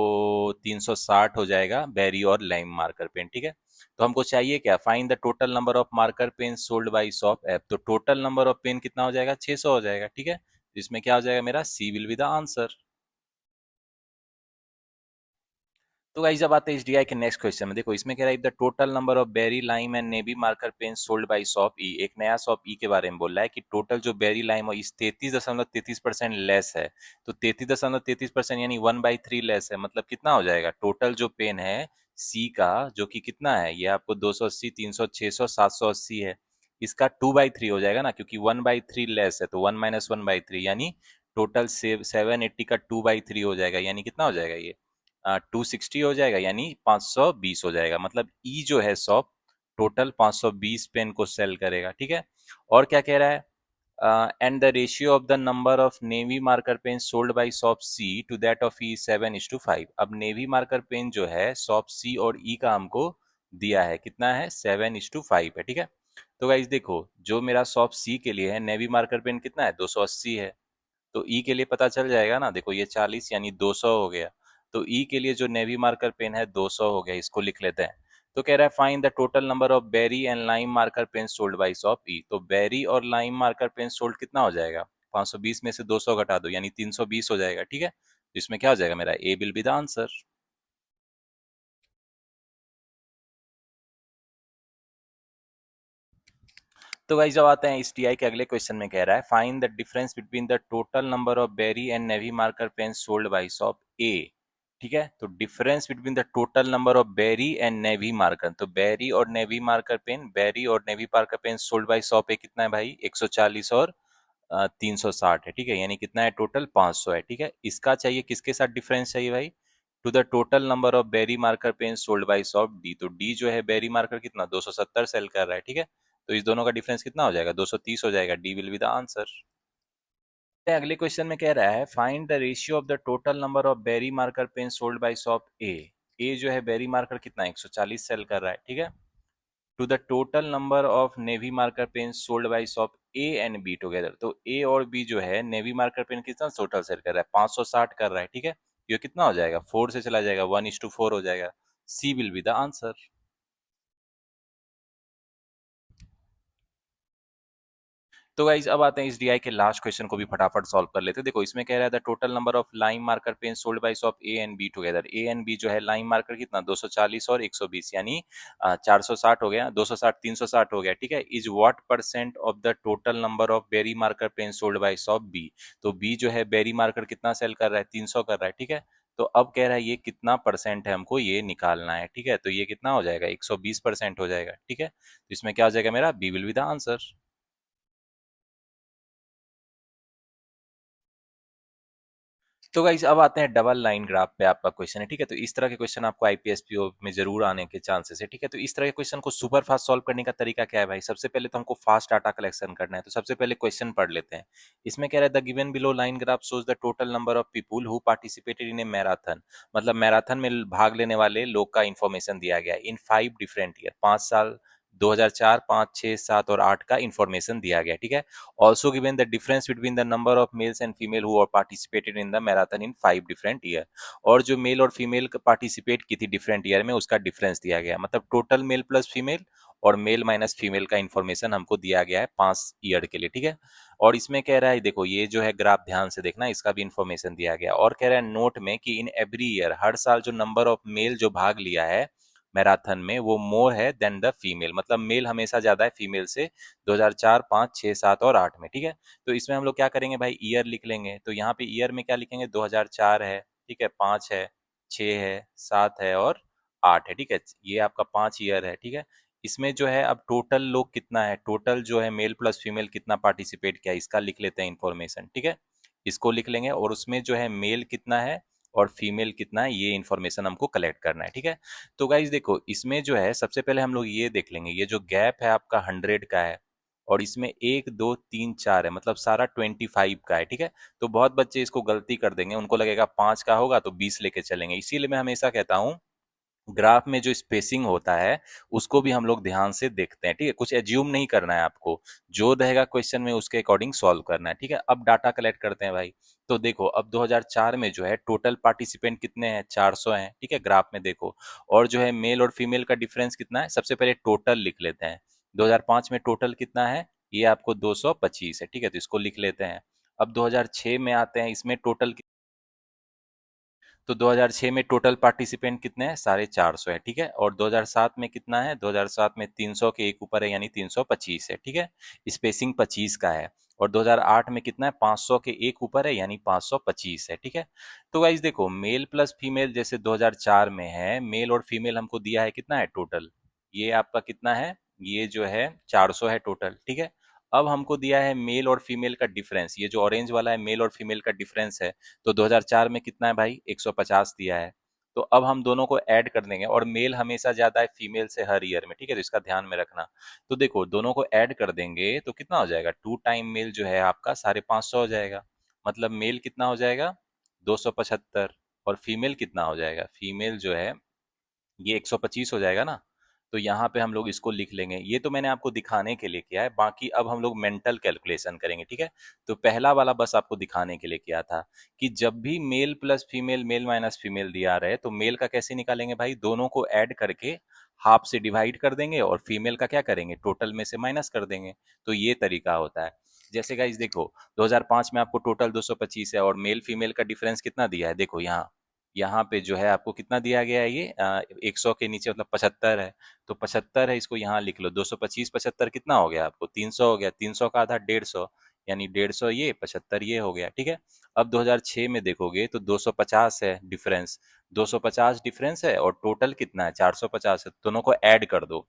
360 हो जाएगा बेरी और लाइम मार्कर पेन, ठीक है। तो हमको चाहिए क्या, find the total number of marker pen sold by shop F. तो टोटल नंबर ऑफ पेन कितना हो जाएगा, 600 हो जाएगा, ठीक है। इसमें क्या हो जाएगा मेरा, C will be the answer. तो गाइस जब आते हैं इस डीआई के नेक्स्ट क्वेश्चन में, देखो इसमें कह रहा है the total number of berry lime and navy marker pen sold by shop E. एक नया शॉप ई के बारे में बोल रहा है कि टोटल जो बेरी लाइम और इस 33.33% लेस है। तो 33.33% यानी 1/3 लेस है, मतलब कितना हो जाएगा, टोटल जो पेन है सी का, जो कि कितना है, ये आपको 280, 300, 600, 780 है, इसका 2/3 हो जाएगा ना, क्योंकि 1/3 लेस है, तो 1 - 1/3 यानी टोटल 780 का 2/3 हो जाएगा, यानी कितना हो जाएगा ये 260 हो जाएगा, यानी 520 हो जाएगा। मतलब ई जो है शॉप टोटल 520 पेन को सेल करेगा, ठीक है। और क्या कह रहा है, and the ratio of the number of navy marker pen sold by shop C to that of E 7:5। अब नेवी मार्कर पेन जो है शॉप सी और ई का हमको दिया है, कितना है, 7:5 है, ठीक है। तो गाइज देखो, जो मेरा शॉप सी के लिए है नेवी मार्कर पेन कितना है, 280 है। तो ई के लिए पता चल जाएगा ना, देखो ये 40 यानी 200 हो गया। तो ई के लिए जो नेवी मार्कर पेन है 200 हो गया, इसको लिख लेते हैं। तो कह रहा है find the total number of berry and lime marker pen sold by shop E. तो बेरी और लाइम मार्कर पेन सोल्ड कितना हो जाएगा, 520 में से 200 घटा दो, यानी 320 हो जाएगा, ठीक है। तो इसमें क्या हो जाएगा मेरा, A will be the answer. तो गाइस जब आते हैं इस टीआई के अगले क्वेश्चन में, कह रहा है find the difference between the total number of berry and navy marker pen sold by shop A. ठीक है, तो difference between the total number of berry and navy marker, तो बेरी और नेवी मार्कर पेन, बेरी और navy marker pen sold by shop A कितना है भाई, 140 और 360 है, ठीक है, यानी कितना है टोटल 500 है, ठीक है। इसका चाहिए, किसके साथ डिफरेंस चाहिए भाई, to the total number of berry marker pen sold by shop D. तो डी जो है बेरी मार्कर कितना 270 सेल कर रहा है, ठीक है। तो इस दोनों का डिफरेंस कितना हो जाएगा, 230 हो जाएगा, D will be the answer. अगले क्वेश्चन में कह रहा है find the ratio of the total number of berry marker pen sold by shop A. A जो है बेरी मार्कर कितना 140 सेल कर रहा है, ठीक है, to the total number of navy marker pen sold by shop A and B together. तो A और बी जो है नेवी मार्कर पेन कितना टोटल सेल कर रहा है, 560 कर रहा है, ठीक है। ये कितना हो जाएगा, 4 से चला जाएगा, 1:4 हो जाएगा, सी विल बी द आंसर। तो गाइज अब आते हैं इस डीआई के लास्ट क्वेश्चन को भी फटाफट सॉल्व कर लेते हैं। देखो इसमें कह रहा है the total number of line marker pen sold by shop A and B together. A and B जो है लाइन मार्कर कितना 240 और 120, यानी 460 हो गया, 260 360 हो गया, ठीक है। Is what percent of the total number of berry marker pen sold by shop B. तो बी जो है बेरी मार्कर कितना सेल कर रहा है, 300 कर रहा है, ठीक है। तो अब कह रहा है ये कितना परसेंट है, हमको ये निकालना है, ठीक है। तो ये कितना हो जाएगा, 120% हो जाएगा, ठीक है। तो इसमें क्या हो जाएगा मेरा, B will be the answer. तो गाइस अब आते हैं डबल लाइन ग्राफ पे, आपका क्वेश्चन है, ठीक है। तो इस तरह के क्वेश्चन आपको आईपीएस पीओ में जरूर आने के चांसेस है, ठीक है। तो इस तरह के क्वेश्चन को सुपर फास्ट सॉल्व करने का तरीका क्या है भाई, सबसे पहले तो हमको फास्ट डाटा कलेक्शन करना है। तो सबसे पहले क्वेश्चन पढ़ लेते हैं। इसमें कह रहा है the given below line graph shows the total number of people who participated in A marathon. मतलब मैराथन में भाग लेने वाले लोग का इन्फॉर्मेशन दिया गया है इन 5 डिफरेंट ईयर, 5 साल, 2004, 5, 6, 7 और 8 का इन्फॉर्मेशन दिया गया, ठीक है। Also given the difference between the number of males and female who are participated in the marathon in 5 different year। और जो मेल और फीमेल पार्टिसिपेट की थी डिफरेंट ईयर में, उसका डिफरेंस दिया गया, मतलब टोटल मेल प्लस फीमेल और मेल माइनस फीमेल का इन्फॉर्मेशन हमको दिया गया है 5 ईयर के लिए, ठीक है। और इसमें कह रहा है, देखो ये जो है ग्राफ ध्यान से देखना, इसका भी इन्फॉर्मेशन दिया गया, और कह रहा है नोट में कि इन एवरी ईयर, हर साल जो नंबर ऑफ मेल जो भाग लिया है मैराथन में वो मोर है देन द फीमेल, मतलब मेल हमेशा ज्यादा है फीमेल से 2004, 5, 6, 7 और 8 में, ठीक है। तो इसमें हम लोग क्या करेंगे भाई, ईयर लिख लेंगे। तो यहाँ पे ईयर में क्या लिखेंगे, 2004 है, ठीक है, 5 है, 6 है, 7 है और 8 है, ठीक है। ये आपका 5 ईयर है, ठीक है। इसमें जो है अब टोटल लोग कितना है, टोटल जो है मेल प्लस फीमेल कितना पार्टिसिपेट किया, इसका लिख लेते हैं इन्फॉर्मेशन, ठीक है। इसको लिख लेंगे, और उसमें जो है मेल कितना है और फीमेल कितना है, ये इन्फॉर्मेशन हमको कलेक्ट करना है, ठीक है। तो गाइज देखो इसमें जो है सबसे पहले हम लोग ये देख लेंगे, ये जो गैप है आपका 100 का है, और इसमें 1 2 3 4 है, मतलब सारा 25 का है, ठीक है। तो बहुत बच्चे इसको गलती कर देंगे, उनको लगेगा 5 का होगा तो 20 लेके चलेंगे। इसीलिए मैं हमेशा कहता हूँ ग्राफ में जो स्पेसिंग होता है उसको भी हम लोग ध्यान से देखते हैं, ठीक है। कुछ एज्यूम नहीं करना है आपको, जो रहेगा क्वेश्चन में उसके अकॉर्डिंग सॉल्व करना है, ठीक है। अब डाटा कलेक्ट करते हैं भाई। तो देखो अब 2004 में जो है टोटल पार्टिसिपेंट कितने हैं, 400 हैं, ठीक है। ग्राफ में देखो, और जो है मेल और फीमेल का डिफरेंस कितना है, सबसे पहले टोटल लिख लेते हैं। 2005 में टोटल कितना है, ये आपको 225 है, ठीक है, तो इसको लिख लेते हैं। अब 2006 में आते हैं, इसमें टोटल, तो 2006 में टोटल पार्टिसिपेंट कितने हैं, 450 है, ठीक है। और 2007 में कितना है, 2007 में 300 के एक ऊपर है, यानी 325 है, ठीक है। स्पेसिंग 25 का है। और 2008 में कितना है, 500 के एक ऊपर है, यानी 525 है, ठीक है। तो गाइस देखो, मेल प्लस फीमेल जैसे 2004 में है, मेल और फीमेल हमको दिया है कितना है टोटल, ये आपका कितना है, ये जो है 400 है टोटल, ठीक है। अब हमको दिया है मेल और फीमेल का डिफरेंस, ये जो ऑरेंज वाला है मेल और फीमेल का डिफरेंस है। तो 2004 में कितना है भाई, 150 दिया है। तो अब हम दोनों को ऐड कर देंगे, और मेल हमेशा ज्यादा है फीमेल से हर ईयर में, ठीक है, तो इसका ध्यान में रखना। तो देखो दोनों को ऐड कर देंगे तो कितना हो जाएगा, 2 टाइम मेल जो है आपका 550 हो जाएगा। मतलब मेल कितना हो जाएगा, 275। और फीमेल कितना हो जाएगा, फीमेल जो है ये 125 हो जाएगा ना। तो यहाँ पे हम लोग इसको लिख लेंगे, ये तो मैंने आपको दिखाने के लिए किया है, बाकी अब हम लोग मेंटल कैलकुलेशन करेंगे, ठीक है। तो पहला वाला बस आपको दिखाने के लिए किया था कि जब भी male plus female, male minus female दिया रहे, तो मेल का कैसे निकालेंगे भाई, दोनों को ऐड करके हाफ से डिवाइड कर देंगे, और फीमेल का क्या करेंगे, टोटल में से माइनस कर देंगे। तो ये तरीका होता है। जैसे गाइस देखो, 2005 में आपको टोटल 225 है, और मेल फीमेल का डिफरेंस कितना दिया है, देखो यहाँ, यहाँ पे जो है आपको कितना दिया गया है, ये 100 के नीचे मतलब 75 है। तो 75 है, इसको यहाँ लिख लो, 225 75 कितना हो गया आपको, 300 हो गया। 300 का आधा 150, यानी 150 ये 75 ये हो गया, ठीक है। अब 2006 में देखोगे तो 250 है डिफरेंस, 250 डिफरेंस है, और टोटल कितना है 450 है, दोनों को ऐड कर दो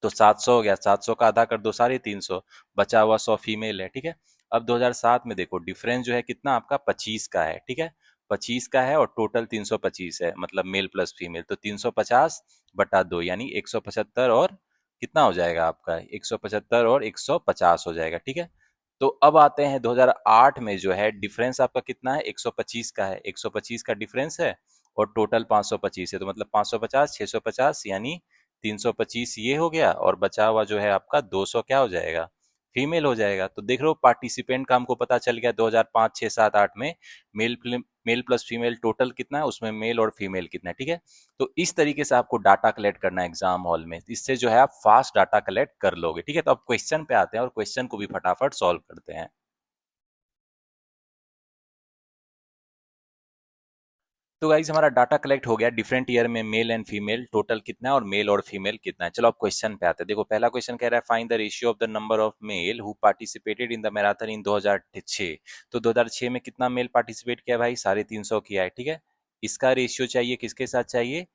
तो 700 हो गया। 700 का आधा कर दो 350, बचा हुआ 100 फीमेल है, ठीक है। अब 2007 में देखो डिफरेंस जो है कितना आपका 25 का है, ठीक है। 25 का है, और टोटल 325 है, मतलब मेल प्लस फीमेल, तो 350 बटा 2, यानी 175, और कितना हो जाएगा आपका 175 और 150 हो जाएगा, ठीक है। तो अब आते हैं 2008 में जो है डिफरेंस आपका कितना है, 125 का है, 125 का डिफरेंस है, और टोटल 525 है, तो मतलब 550 650, यानी 325 ये हो गया, और बचा हुआ जो है आपका 200 क्या हो जाएगा, फीमेल हो जाएगा। तो देख रहे हो पार्टिसिपेंट का हमको पता चल गया 2005 6 7 8 में मेल प्लस फीमेल टोटल कितना है, उसमें मेल और फीमेल कितना है, ठीक है। तो इस तरीके से आपको डाटा कलेक्ट करना है एग्जाम हॉल में, इससे जो है आप फास्ट डाटा कलेक्ट कर लोगे, ठीक है। तो अब क्वेश्चन पे आते हैं, और क्वेश्चन को भी फटाफट सॉल्व करते हैं। तो गाइस हमारा डाटा कलेक्ट हो गया, डिफरेंट ईयर में मेल एंड फीमेल टोटल कितना है, और मेल और फीमेल कितना है। चलो अब क्वेश्चन पे आते हैं। देखो पहला क्वेश्चन कह रहा है find the ratio of the number of male who participated in the marathon इन 2006। तो 2006 में कितना मेल पार्टिसिपेट किया भाई, 350 किया है, ठीक है। इसका रेशियो चाहिए, किसके साथ चाहिए,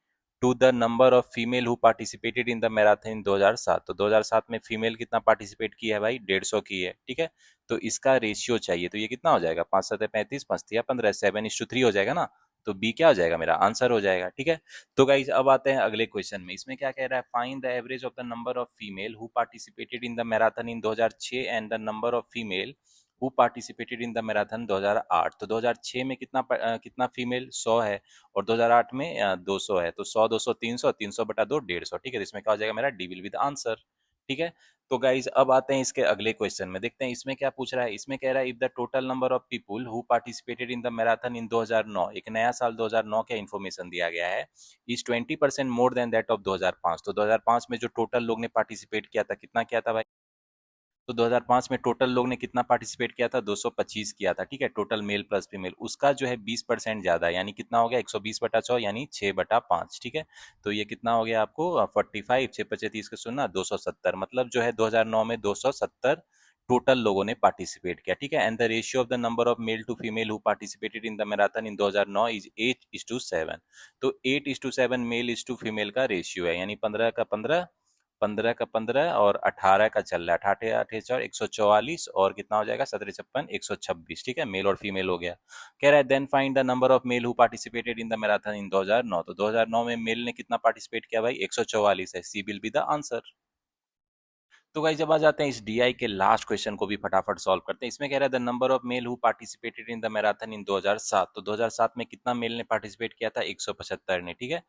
to the number of female who participated in the marathon in 2007। तो 2007 में फीमेल कितना पार्टिसिपेट किया है भाई, 150 की है, ठीक है। तो इसका रेशियो चाहिए, तो ये कितना हो जाएगा, 5 7 35, 5 15, 7:3 हो जाएगा ना। तो बी क्या हो जाएगा, मेरा आंसर हो जाएगा, ठीक है। तो गाइज अब आते हैं अगले क्वेश्चन में, इसमें क्या कह रहा है, find the average of the number of female who participated in the marathon in 2006 and the number of female who participated in the marathon 2008। तो 2006 में कितना फीमेल 100 है, और 2008 में 200 है, तो 100 200 300, 300 बटा 2 150, ठीक है। तो इसमें क्या हो जाएगा मेरा, D will be the answer, ठीक है। तो गाइज अब आते हैं इसके अगले क्वेश्चन में, देखते हैं इसमें क्या पूछ रहा है। इसमें कह रहा है if the total number of people who participated in the marathon in 2009, एक नया साल 2009 का इन्फॉर्मेशन दिया गया है, is 20% more than that of 2005। तो 2005 में जो टोटल लोग ने पार्टिसिपेट किया था, कितना किया था भाई, तो 2005 में टोटल लोग ने कितना पार्टिसिपेट किया था, 225 किया था, ठीक है, टोटल मेल प्लस फीमेल। उसका जो है 20% ज्यादा है, यानी कितना हो गया, 120 बटा 100, यानी 6 बटा 5, ठीक है। तो ये कितना हो गया आपको, 45, 6 पचे 30 का सुनना, 270, मतलब जो है 2009 में 270 टोटल लोगों ने पार्टिसिपेट किया, ठीक है। And the ratio of the number of male to female who participated in the marathon in 2009 is 8:7। तो 8:7 मेल इज टू फीमेल का रेशियो है, यानी 15 का 15, 15 का 15, और 18 का चल रहा है, 18 18 4 144, और कितना हो जाएगा 17 56 126, ठीक है, मेल और फीमेल हो गया। कह रहा है then find the number of male who participated in the marathon in 2009। तो 2009 में मेल ने कितना पार्टिसिपेट किया भाई, 144 है, सी विल बी द आंसर। तो गाइस जब आ जाते हैं इस डीआई के लास्ट क्वेश्चन को भी फटाफट सॉल्व करते हैं। इसमें कह रहा है the number of male who participated in the marathon in 2007। तो 2007 में कितना मेल ने पार्टिसिपेट किया था? 175 ने, ठीक है।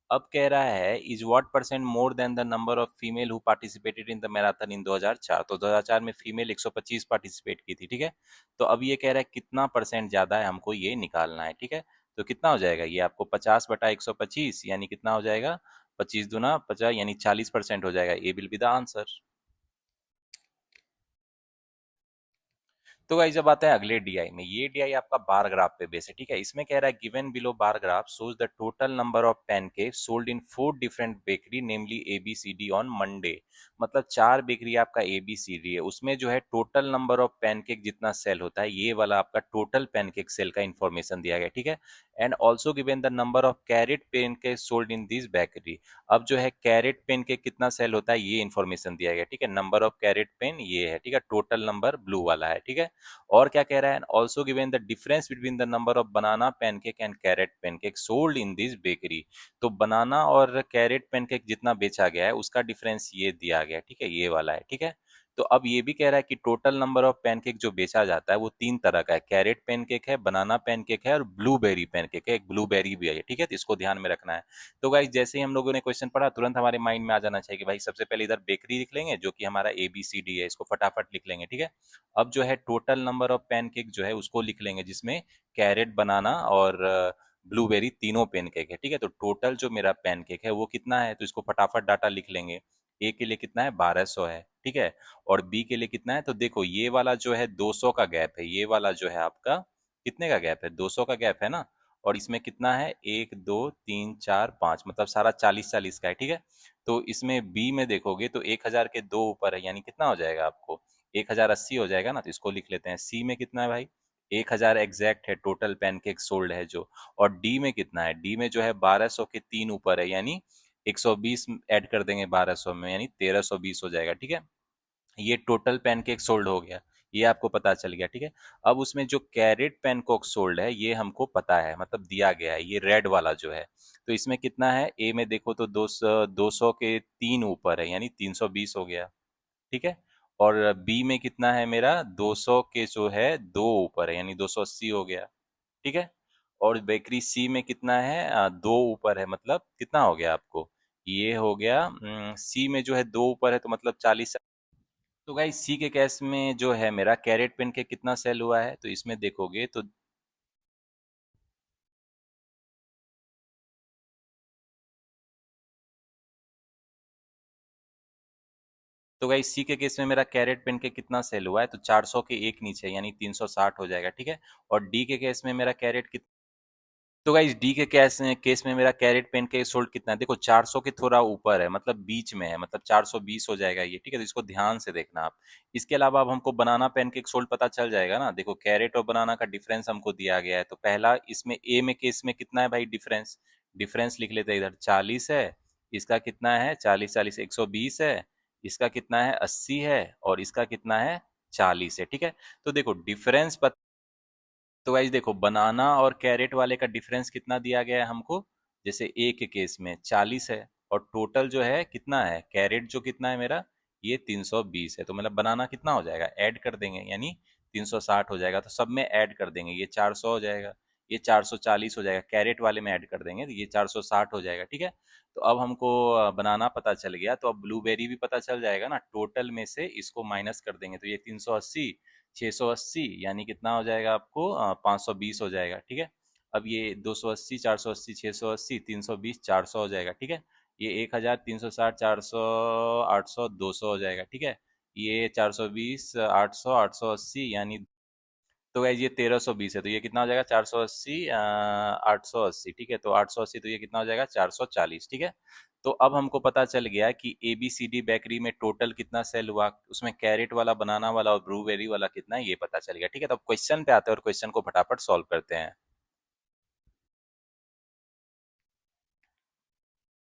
अब कह रहा है is what percent more than the number of female who participated in the marathon इन 2004। तो 2004 में फीमेल 125 पार्टिसिपेट की थी, ठीक है। तो अब ये कह रहा है कितना परसेंट ज्यादा है, हमको ये निकालना है, ठीक है। तो कितना हो जाएगा ये आपको? 50/125 यानी कितना हो जाएगा? 25 दूना 50 यानी 40% हो जाएगा। ए विल बी द आंसर। तो गाइस जब आता है अगले डीआई में, ये डीआई आपका बार ग्राफ पे बेस है, ठीक है। इसमें कह रहा है given below bar graph shows the total number of pancake sold in 4 different bakery namely A B C D on Monday. मतलब 4 बेकरी आपका ए बी सी डी है, उसमें जो है टोटल नंबर ऑफ पैनकेक जितना सेल होता है, ये वाला आपका टोटल पैनकेक सेल का इन्फॉर्मेशन दिया गया, ठीक है। And also given the number of carrot pancake sold in this bakery. अब जो है कैरेट पेन के कितना सेल होता है ये इन्फॉर्मेशन दिया गया, ठीक है। नंबर ऑफ कैरेट पेन ये है, ठीक है। टोटल नंबर ब्लू वाला है, ठीक है। और क्या कह रहा है? Also given the difference between the number of banana pancake and carrot pancake sold in this bakery. तो बनाना और कैरेट पैनकेक जितना बेचा गया है उसका डिफरेंस ये दिया गया है, ठीक है, ये वाला है, ठीक है। तो अब ये भी कह रहा है कि टोटल नंबर ऑफ पैनकेक जो बेचा जाता है वो 3 तरह का है, कैरेट पैनकेक है, बनाना पैनकेक है और ब्लूबेरी पैनकेक है, एक ब्लूबेरी भी है, ठीक है। तो इसको ध्यान में रखना है। तो गाइस जैसे ही हम लोगों ने क्वेश्चन पढ़ा तुरंत हमारे माइंड में आ जाना चाहिए कि भाई सबसे पहले इधर बेकरी लिख लेंगे जो कि हमारा ए बी सी डी है, इसको फटाफट लिख लेंगे, ठीक है। अब जो है टोटल नंबर ऑफ पैनकेक जो है उसको लिख लेंगे, जिसमें कैरेट, बनाना और ब्लूबेरी तीनों पैनकेक है, ठीक है। तो टोटल जो मेरा पैनकेक है वो कितना है, तो इसको फटाफट डाटा लिख लेंगे। ए के लिए कितना है? 1200 है, ठीक है। और बी के लिए कितना है? तो देखो ये वाला जो है 200 का गैप है, ये वाला जो है आपका कितने का गैप है? 200 का गैप है ना। और इसमें कितना है? 1 2 3 4 5, मतलब सारा 40-40 का है, ठीक है। तो इसमें बी में देखोगे तो 1000 के दो ऊपर है, यानी कितना हो जाएगा आपको? 1080 हो जाएगा ना। तो इसको लिख लेते हैं। सी में कितना है भाई? 1000 एग्जैक्ट है, टोटल पैनकेक सोल्ड है जो। और डी में कितना है? डी में जो है 1200 के 3 ऊपर है, यानी 120 ऐड कर देंगे 1200 में, यानी 1320 हो जाएगा, ठीक है। ये टोटल पैनकेक सोल्ड हो गया, ये आपको पता चल गया, ठीक है। अब उसमें जो कैरेट पैनकेक सोल्ड है ये हमको पता है, मतलब दिया गया है, ये रेड वाला जो है। तो इसमें कितना है? ए में देखो तो 200 के 3 ऊपर है, यानी 320 हो गया, ठीक है। और बी में कितना है मेरा? 200 के जो है 2 ऊपर है, यानी 280 हो गया, ठीक है। और बेकरी सी में कितना है? 2 ऊपर है, मतलब कितना हो गया आपको? ये हो गया सी में जो है 2 ऊपर है तो मतलब 40। तो गाइस सी के केस में जो है मेरा कैरेट पेन के कितना सेल हुआ है, तो इसमें देखोगे तो गाइस सी के केस में मेरा कैरेट पेन के कितना सेल हुआ है, तो 400 के एक नीचे, यानी 360 हो जाएगा, ठीक है। और डी के केस में मेरा कैरेट कितना? तो गाइस डी के केस में मेरा कैरेट पेन के सोल्ड कितना है? देखो 400 के थोड़ा ऊपर है, मतलब बीच में है, मतलब 420 हो जाएगा ये, ठीक है। तो इसको ध्यान से देखना आप। इसके अलावा अब हमको बनाना पेन के सोल्ड पता चल जाएगा ना। देखो कैरेट और बनाना का डिफरेंस हमको दिया गया है, तो पहला इसमें ए में केस में कितना है भाई? डिफरेंस डिफरेंस लिख लेते हैं इधर। 40 है, इसका कितना है? 40 40 120 है, इसका कितना है? 80 है, और इसका कितना है? 40 है, ठीक है। तो देखो डिफरेंस, तो गाइस देखो बनाना और कैरेट वाले का डिफरेंस कितना दिया गया है हमको? जैसे ए के केस में 40 है, और टोटल जो है कितना है? कैरेट जो कितना है मेरा? ये 320 है। तो मतलब बनाना कितना हो जाएगा? ऐड कर देंगे, यानी 360 हो जाएगा। तो सब में ऐड कर देंगे, ये 400 हो जाएगा, ये 440 हो जाएगा। कैरेट वाले में ऐड कर देंगे तो ये 460 हो जाएगा, ठीक है। तो अब हमको बनाना पता चल गया, तो अब ब्लूबेरी भी पता चल जाएगा ना। टोटल में से इसको माइनस कर देंगे, तो ये 380 680, यानी कितना हो जाएगा आपको? 520 हो जाएगा, ठीक है। अब ये 280 480 680 320 400 हो जाएगा, ठीक है। ये 1000 360 400 800 200 हो जाएगा, ठीक है। ये 420 800 880, यानी तो गाइस ये 1320 है, तो ये कितना हो जाएगा? 480 880, ठीक है। तो 880, तो ये कितना हो जाएगा? 440, ठीक है। तो अब हमको पता चल गया कि A B C D bakery में टोटल कितना सेल हुआ, उसमें कैरेट वाला, बनाना वाला और ब्लूबेरी वाला कितना है, ये पता चल गया, ठीक है। तो अब क्वेश्चन पे आते हैं और क्वेश्चन को फटाफट सॉल्व करते हैं।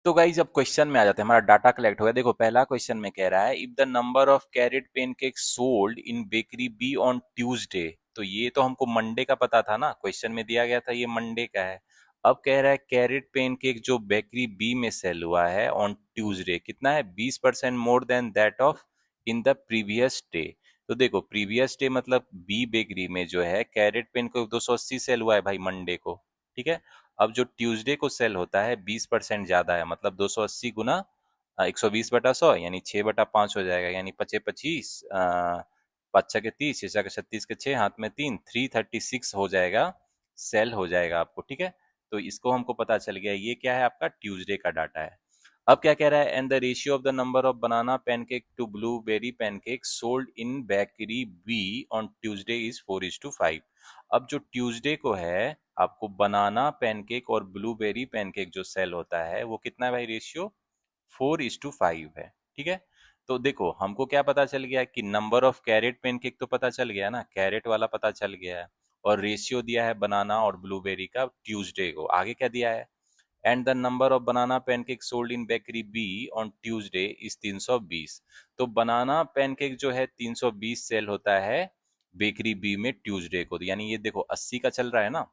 तो गाइज अब क्वेश्चन में आ जाते हैं, हमारा डाटा कलेक्ट हो गया। देखो पहला क्वेश्चन में कह रहा है if the number of carrot pancake sold in bakery B on Tuesday. तो ये तो हमको मंडे का पता था ना, क्वेश्चन में दिया गया था ये मंडे का है। अब कह रहा है कैरेट पेनकेक जो बेकरी बी में सेल हुआ है ऑन ट्यूसडे कितना है? 20% more than that of in the previous day. तो देखो प्रीवियस डे मतलब बी बेकरी में जो है कैरेट पेन को 280 सेल हुआ है भाई मंडे को, ठीक है। अब जो ट्यूसडे को सेल होता है 20% ज्यादा है, मतलब 280 गुना 120/100 यानी 6/5 हो जाएगा, यानी पचे 25, 5 के 30, 6 के 36 के 6, हाथ में 3, 336 हो जाएगा, सेल हो जाएगा आपको, ठीक है। तो इसको हमको पता चल गया, ये क्या है आपका ट्यूसडे का डाटा है। अब क्या कह रहा है, and the ratio of the number of banana pancake to blueberry pancake sold in bakery B on Tuesday is 4:5। अब जो ट्यूसडे को है आपको बनाना पैनकेक और ब्लूबेरी पैनकेक जो सेल होता है वो कितना है भाई, रेशियो 4:5 है, ठीक है। तो देखो हमको क्या पता चल गया कि नंबर ऑफ कैरेट पेनकेक तो पता चल गया ना, कैरेट वाला पता चल गया है, और रेशियो दिया है बनाना और ब्लूबेरी का ट्यूसडे को। आगे क्या दिया है, and the number of banana pancake sold in bakery B on Tuesday is 320। तो बनाना पैनकेक जो है 320 सेल होता है बेकरी बी में ट्यूसडे को। तो यानी ये देखो 80 का चल रहा है ना,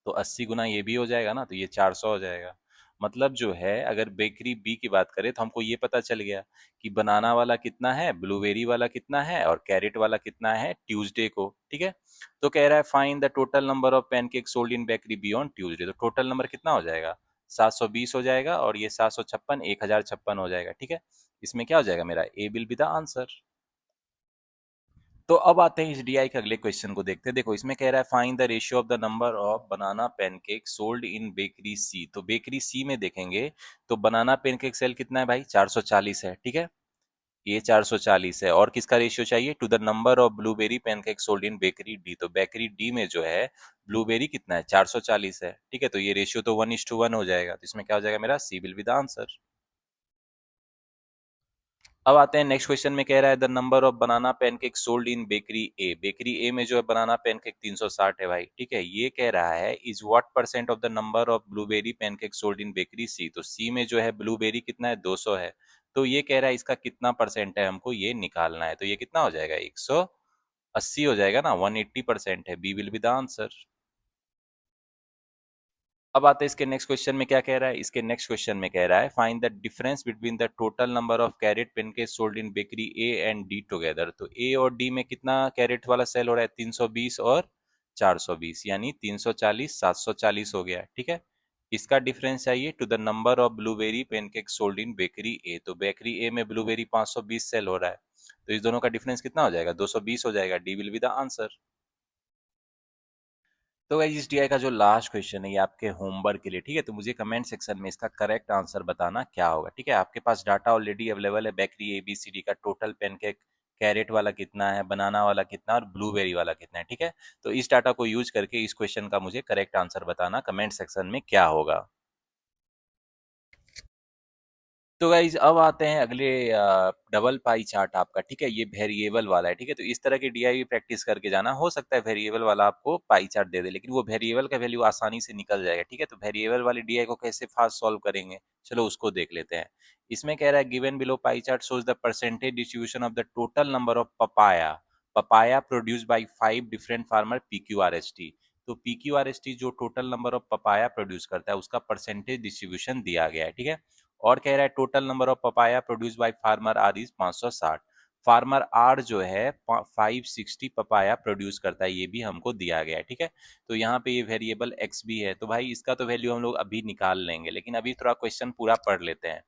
तो 80 गुना ये भी हो जाएगा ना, तो ये 400 हो जाएगा। मतलब जो है अगर बेकरी बी की बात करें तो हमको ये पता चल गया कि बनाना वाला कितना है, ब्लूबेरी वाला कितना है, और कैरेट वाला कितना है ट्यूसडे को, ठीक है। तो कह रहा है find the total number of pancake sold in bakery B on Tuesday. तो टोटल नंबर कितना हो जाएगा, 720 हो जाएगा, और ये 756, 1056 हो जाएगा, ठीक है। इसमें क्या हो जाएगा मेरा, A will be the answer. तो अब आते हैं इस डीआई के अगले क्वेश्चन को देखते हैं। देखो इसमें कह रहा है find the ratio of the number of banana pancake sold in bakery C. तो बेकरी सी में देखेंगे तो बनाना पैनकेक सेल कितना है भाई, 440 है, ठीक है। ये 440 है, और किसका रेशियो चाहिए, to the number of blueberry pancake sold in bakery D. तो बेकरी डी में जो है ब्लूबेरी कितना है, 440 है, ठीक है। तो ये रेशियो तो 1:1 हो जाएगा, तो इसमें क्या हो जाएगा मेरा, C will be the answer. अब आते हैं नेक्स्ट क्वेश्चन में, कह रहा है the number of banana pancake sold in bakery A. Bakery A में जो है बनाना पैनकेक 360 है भाई, ठीक है। ये कह रहा है is what percent of the number of blueberry pancake sold in bakery C. तो सी में जो है ब्लूबेरी कितना है, 200 है। तो ये कह रहा है इसका कितना परसेंट है, हमको ये निकालना है। तो ये कितना हो जाएगा, 180 हो जाएगा ना, 180% है, B will be the answer. अब आते हैं इसके नेक्स्ट क्वेश्चन में, क्या कह रहा है, इसके नेक्स्ट क्वेश्चन में कह रहा है find the difference between the total number of carrot pancake sold in bakery A and D together. तो ए और डी में कितना कैरेट वाला सेल हो रहा है, 320 और 420, यानी 340 740 हो गया, ठीक है। इसका डिफरेंस चाहिए to the number of blueberry pancake sold in bakery A. तो बेकरी ए में ब्लूबेरी 520 सेल हो रहा है, तो इस दोनों का डिफरेंस कितना हो जाएगा, 220 हो जाएगा, D will be the answer. तो गाइस इस डीआई का जो लास्ट क्वेश्चन है ये आपके होमवर्क के लिए, ठीक है। तो मुझे कमेंट सेक्शन में इसका करेक्ट आंसर बताना क्या होगा, ठीक है। आपके पास डाटा ऑलरेडी अवेलेबल है, बेकरी ABCD का टोटल पेनकेक कैरेट वाला कितना है, बनाना वाला कितना और ब्लूबेरी वाला कितना है, ठीक है। तो इस डाटा को यूज करके इस क्वेश्चन का मुझे करेक्ट आंसर बताना कमेंट सेक्शन में क्या होगा। तो गाइज अब आते हैं अगले डबल पाई चार्ट आपका, ठीक है। ये वेरिएबल वाला है, ठीक है। तो इस तरह की डीआई प्रैक्टिस करके जाना, हो सकता है वेरिएबल वाला आपको पाई चार्ट दे दे, लेकिन वो वेरिएबल का वैल्यू आसानी से निकल जाएगा, ठीक है। तो वेरिएबल वाली डीआई को कैसे फास्ट सॉल्व करेंगे, चलो उसको देख लेते हैं। इसमें कह रहा है given below pie chart shows the percentage distribution of the total number of papaya papaya produced by 5 different farmer PQRST। तो PQRST जो total number of papaya produce करता है उसका परसेंटेज डिस्ट्रीब्यूशन दिया गया है, ठीक है। और कह रहा है total number of papaya produce by farmer R is 560। Farmer R जो है 560 पपाया प्रोड्यूस करता है, ये भी हमको दिया गया है, ठीक है। तो यहाँ पे ये वेरिएबल एक्स भी है, तो भाई इसका तो वैल्यू हम लोग अभी निकाल लेंगे, लेकिन अभी थोड़ा क्वेश्चन पूरा पढ़ लेते हैं।